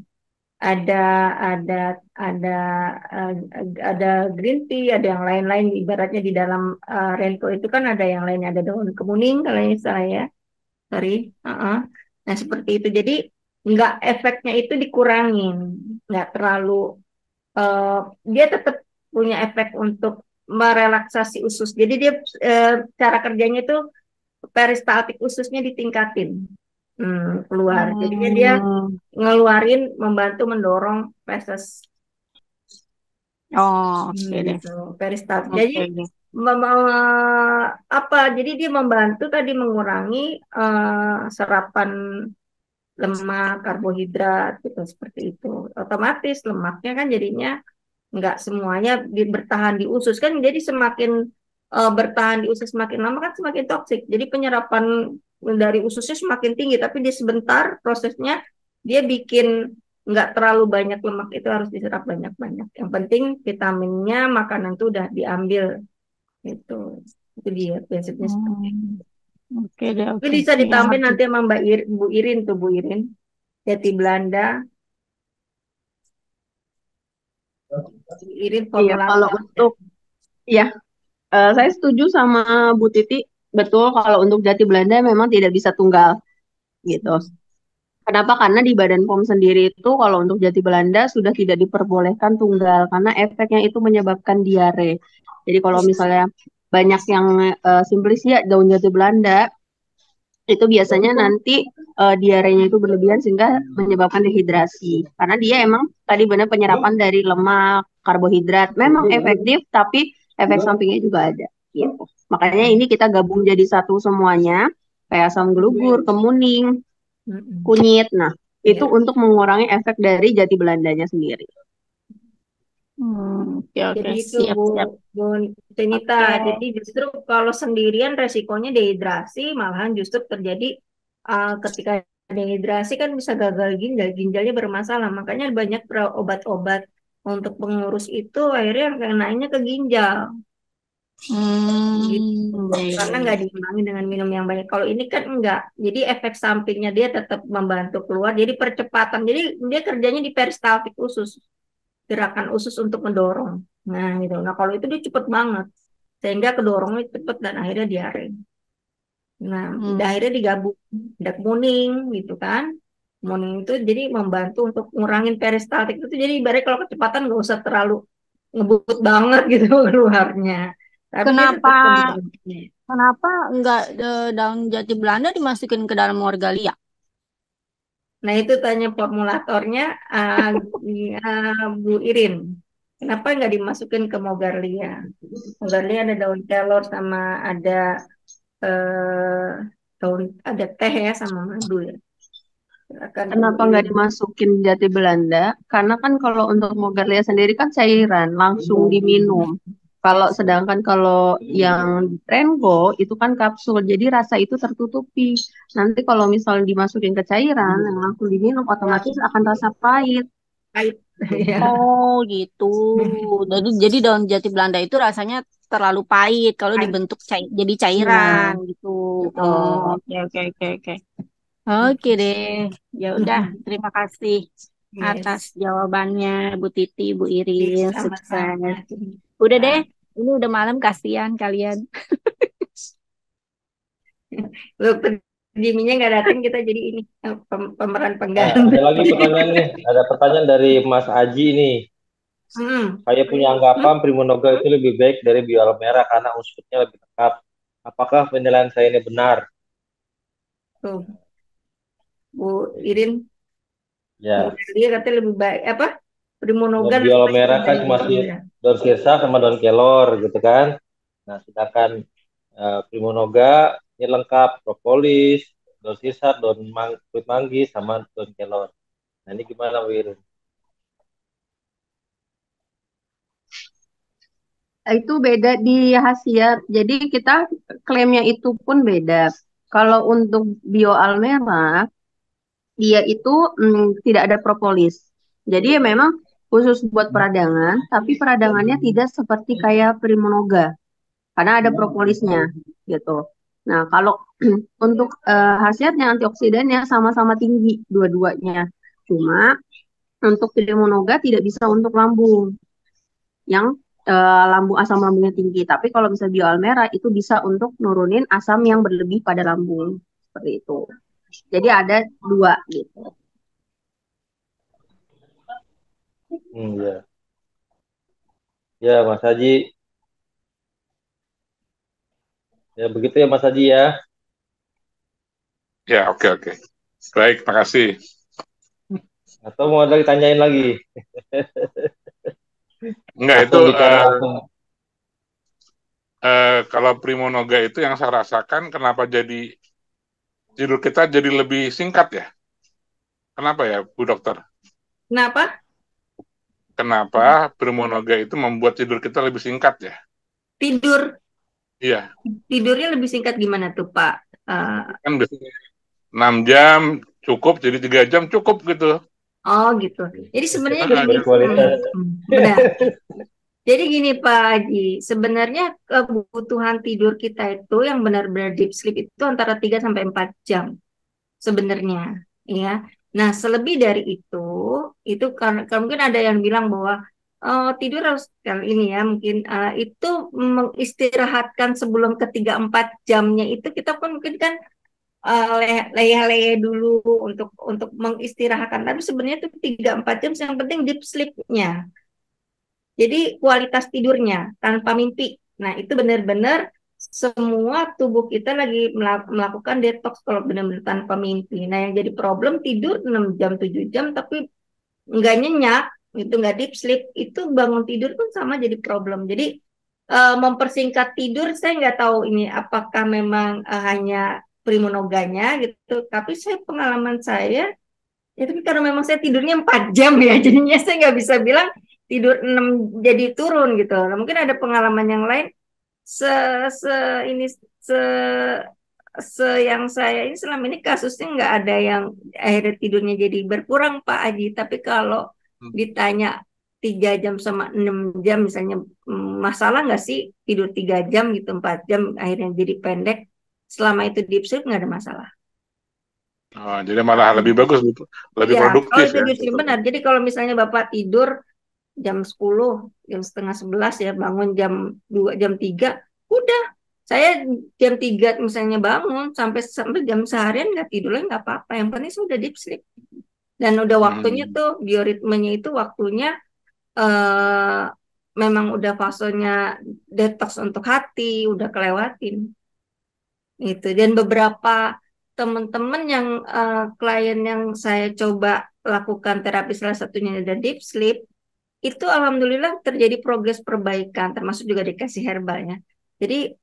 ada ada ada eh, ada green tea, ada yang lain-lain. Ibaratnya di dalam Renko itu kan ada yang lain, ada daun kemuning kalau yang saya, sorry. Heeh. Nah seperti itu. Jadi nggak efeknya itu dikurangin, nggak terlalu. eh, Dia tetap punya efek untuk merelaksasi usus. Jadi dia cara kerjanya itu peristaltik ususnya ditingkatin keluar. Jadinya dia Hmm. ngeluarin, membantu mendorong feses Oh, oke deh. gitu, peristaltik. Oke Jadi deh. apa? Jadi dia membantu tadi mengurangi serapan lemak, karbohidrat gitu seperti itu. Otomatis lemaknya kan jadinya nggak semuanya bertahan di usus kan, jadi semakin bertahan di usus semakin lama kan semakin toksik, jadi penyerapan dari ususnya semakin tinggi, tapi di sebentar prosesnya dia bikin nggak terlalu banyak lemak itu harus diserap banyak-banyak, yang penting vitaminnya makanan itu udah diambil gitu. Itu dia prinsipnya seperti itu. Oke deh, Itu oke. bisa Iya, ditambahin ngerti. nanti sama Bu Irin tuh, Bu Irin jati Belanda, Bu Irin Iya, kalau formulator. untuk ya saya setuju sama Bu Titi. Betul, kalau untuk jati Belanda memang tidak bisa tunggal gitu. Kenapa? Karena di Badan POM sendiri itu kalau untuk jati Belanda sudah tidak diperbolehkan tunggal karena efeknya itu menyebabkan diare. Jadi kalau misalnya banyak yang simplis ya daun jati Belanda itu biasanya nanti diarenya itu berlebihan sehingga menyebabkan dehidrasi. Karena dia emang tadi benar penyerapan dari lemak, karbohidrat memang efektif tapi efek sampingnya juga ada gitu. Makanya ini kita gabung jadi satu semuanya kayak asam gelugur, kemuning, kunyit. Nah, itu untuk mengurangi efek dari jati Belandanya sendiri. Oke, oke. Jadi itu Siap, siap. Bu Tenita. Oke. Jadi justru kalau sendirian resikonya dehidrasi, malahan justru terjadi ketika dehidrasi kan bisa gagal ginjal, ginjalnya bermasalah. Makanya banyak obat-obat untuk pengurus itu akhirnya yang kenanya ke ginjal. Gitu. Karena nggak diimbangi dengan minum yang banyak. Kalau ini kan enggak. Jadi efek sampingnya dia tetap membantu keluar. Jadi percepatan. Jadi dia kerjanya di peristaltik usus, gerakan usus untuk mendorong. Nah, gitu. Nah, kalau itu dia cepet banget. Sehingga kedorongnya cepet dan akhirnya diare. Nah, akhirnya digabung. Ada kuning gitu kan. Kuning itu jadi membantu untuk ngurangin peristaltik itu. Jadi ibaratnya kalau kecepatan nggak usah terlalu ngebut banget gitu keluarnya. Tapi dia Kenapa tetap kebijakannya. kenapa enggak daun jati Belanda dimasukin ke dalam Morgalia? Nah, itu tanya formulatornya Bu Irin. Kenapa nggak dimasukin ke Mogarlia? Mogarlia ada daun kelor sama ada eh, ada teh ya sama madu ya. Silakan Bu Kenapa nggak Irin. dimasukin jati Belanda? Karena kan kalau untuk Mogarlia sendiri kan cairan, langsung diminum. Kalau sedangkan kalau yang Rengo itu kan kapsul, jadi rasa itu tertutupi. Nanti kalau misalnya dimasukin ke cairan yang langsung diminum, otomatis akan rasa pahit. Pahit. Ya. Oh, gitu. Jadi daun jati Belanda itu rasanya terlalu pahit kalau Pahit. dibentuk jadi Nah, cairan gitu. Betul. Oh, oke, oke, oke, oke. Oke deh. Ya udah, terima kasih atas Yes. jawabannya Bu Titi, Bu Irin, Sama-sama. sukses. Udah deh, ini udah malam, kasihan kalian. Dokter Jiminya nggak datang, kita jadi ini pemeran Nah, pengganti. ada lagi pertanyaan nih. Ada pertanyaan dari Mas Aji nih. Saya punya anggapan Primonoga itu lebih baik dari Biola Merah karena unsurnya lebih lengkap. Apakah penilaian saya ini benar? Tuh, Bu Irin, Ya, dia katanya lebih baik apa? kalau Primonoga lebih Biola baik Merah kan dari cuma Biola. daun sirsa sama daun kelor gitu kan. Nah, sedangkan Primonoga ini lengkap propolis, daun sirsa, kulit manggis sama daun kelor. Nah, ini gimana Wir? itu beda di khasiat. Jadi kita klaimnya itu pun beda. Kalau untuk Bio Almera, dia itu tidak ada propolis. Jadi ya memang khusus buat peradangan, tapi peradangannya tidak seperti kayak Primonoga, karena ada propolisnya gitu. Nah, kalau untuk khasiatnya antioksidannya sama-sama tinggi dua-duanya. Cuma untuk Trimunoga tidak bisa untuk lambung yang asam lambungnya tinggi. Tapi kalau bisa Bioalmera itu bisa untuk nurunin asam yang berlebih pada lambung. Seperti itu. Jadi ada dua gitu. Ya. Ya, Mas Haji. Ya, begitu ya Mas Haji ya. Ya, oke. Baik, makasih. Atau mau ada ditanyain lagi? Enggak, Langsung itu bicara langsung. kalau Primonoga itu yang saya rasakan kenapa jadi tidur kita jadi lebih singkat ya? Kenapa ya, Bu Dokter? Kenapa? Kenapa Primonoga itu membuat tidur kita lebih singkat ya? Tidur. Iya, Tidurnya lebih singkat gimana tuh, Pak? kan biasanya 6 jam cukup, jadi 3 jam cukup gitu. Oh gitu. Jadi sebenarnya gini, Berkualitas. benar. Jadi gini Pak Haji, sebenarnya kebutuhan tidur kita itu yang benar-benar deep sleep itu antara 3 sampai 4 jam sebenarnya, ya. Nah, selebih dari itu karena mungkin ada yang bilang bahwa tidur harus kali ini ya, mungkin itu mengistirahatkan sebelum ke 3-4 jamnya itu kita pun mungkin kan leyeh-leyeh dulu untuk mengistirahatkan. Tapi sebenarnya itu 3-4 jam yang penting deep sleep-nya. Jadi kualitas tidurnya tanpa mimpi. Nah, itu benar-benar semua tubuh kita lagi melakukan detox kalau benar-benar tanpa mimpi. Nah, yang jadi problem tidur 6 jam, 7 jam tapi nggak nyenyak, itu nggak deep sleep, itu bangun tidur pun sama jadi problem. Jadi mempersingkat tidur, saya nggak tahu ini apakah memang hanya primonoganya gitu, tapi pengalaman saya, ya tapi karena memang saya tidurnya 4 jam ya, jadinya saya nggak bisa bilang tidur 6 jadi turun gitu. Nah, mungkin ada pengalaman yang lain se se ini yang saya ini selama ini kasusnya nggak ada yang akhirnya tidurnya jadi berkurang Pak Aji. Tapi kalau ditanya 3 jam sama 6 jam misalnya, masalah nggak sih tidur 3 jam gitu, 4 jam akhirnya jadi pendek, selama itu deep sleep nggak ada masalah. Oh, jadi malah lebih bagus, lebih Iya, produktif itu ya. benar. Jadi kalau misalnya Bapak tidur jam 10, jam setengah 11 ya, bangun jam 2, jam 3, udah. Saya jam 3 misalnya bangun, sampai jam seharian nggak tidur lagi nggak apa-apa. Yang penting sudah deep sleep. Dan udah waktunya tuh, bioritmenya itu waktunya memang udah fasenya detox untuk hati, udah kelewatin. Itu. Dan beberapa teman-teman yang klien yang saya coba lakukan terapi, salah satunya ada deep sleep, itu alhamdulillah terjadi progres perbaikan, termasuk juga dikasih herbalnya. Jadi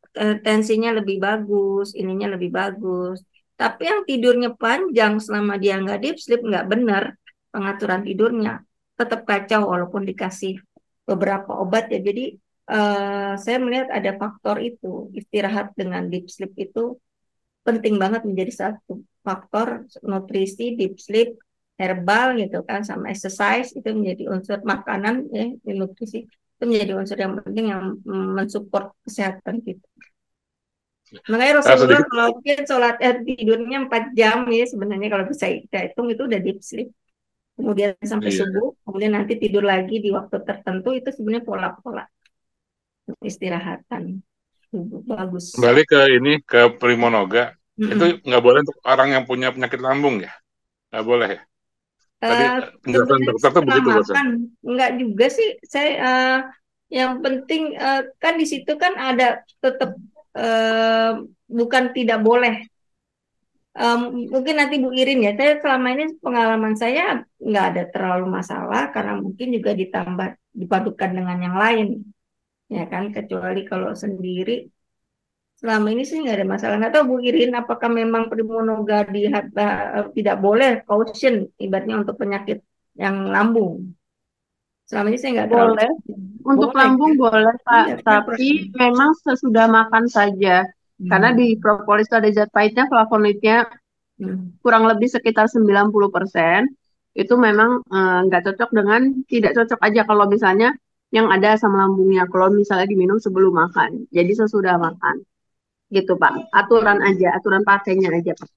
tensinya lebih bagus, ininya lebih bagus. Tapi yang tidurnya panjang selama dia nggak deep sleep, nggak benar pengaturan tidurnya, tetap kacau walaupun dikasih beberapa obat ya. Jadi saya melihat ada faktor itu, istirahat dengan deep sleep itu penting banget menjadi satu faktor. Nutrisi, deep sleep, herbal gitu kan, sama exercise itu menjadi unsur, makanan ya, nutrisi itu menjadi unsur yang penting yang mensupport kesehatan kita. Makanya Rasulullah kalau mungkin tidurnya 4 jam ya, sebenarnya kalau bisa kita hitung itu udah deep sleep. Kemudian sampai subuh, kemudian nanti tidur lagi di waktu tertentu, itu sebenarnya pola-pola istirahatan. Bagus. Kembali ke Primonoga, itu nggak boleh untuk orang yang punya penyakit lambung ya? Nggak boleh ya? Tadi penjelasan dokter tuh begitu makan enggak juga sih. Saya yang penting kan di situ kan ada tetap bukan tidak boleh. Mungkin nanti Bu Irin ya. Saya selama ini pengalaman saya nggak ada terlalu masalah karena mungkin juga dipadukan dengan yang lain, ya kan. Kecuali kalau sendiri. Selama ini sih nggak ada masalah. Nggak tahu Bu Irin, apakah memang Primonoga tidak boleh caution, ibaratnya untuk penyakit yang lambung. Selama ini saya nggak tahu. Boleh. Untuk lambung boleh Pak, tapi memang sesudah makan saja. Karena di propolis ada zat pahitnya, flavonoidnya kurang lebih sekitar 90%. Itu memang nggak cocok dengan, tidak cocok aja kalau misalnya yang ada asam lambungnya. Kalau misalnya diminum sebelum makan. Jadi sesudah makan. Gitu Pak, aturan pakainya aja Pak.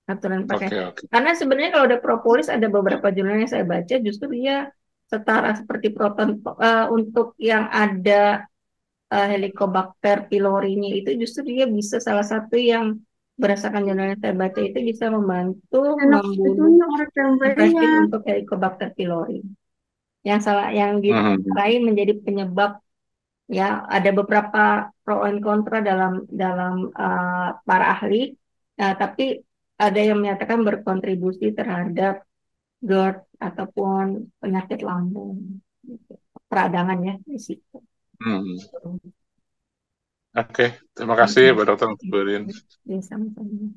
aturan pakai. Oke. Karena sebenarnya kalau ada propolis, ada beberapa jurnal yang saya baca justru dia setara seperti proton untuk yang ada Helicobacter pylorinya itu justru dia bisa salah satu yang berdasarkan jurnal yang saya baca itu bisa membantu membunuh infeksi untuk Helicobacter pylori. Yang dimarahi menjadi penyebab, ya ada beberapa pro and kontra dalam para ahli, tapi ada yang menyatakan berkontribusi terhadap GERD ataupun penyakit lambung, peradangan ya di situ. Oke, terima kasih Pak Dokter untuk beriin. Ya, sama-sama.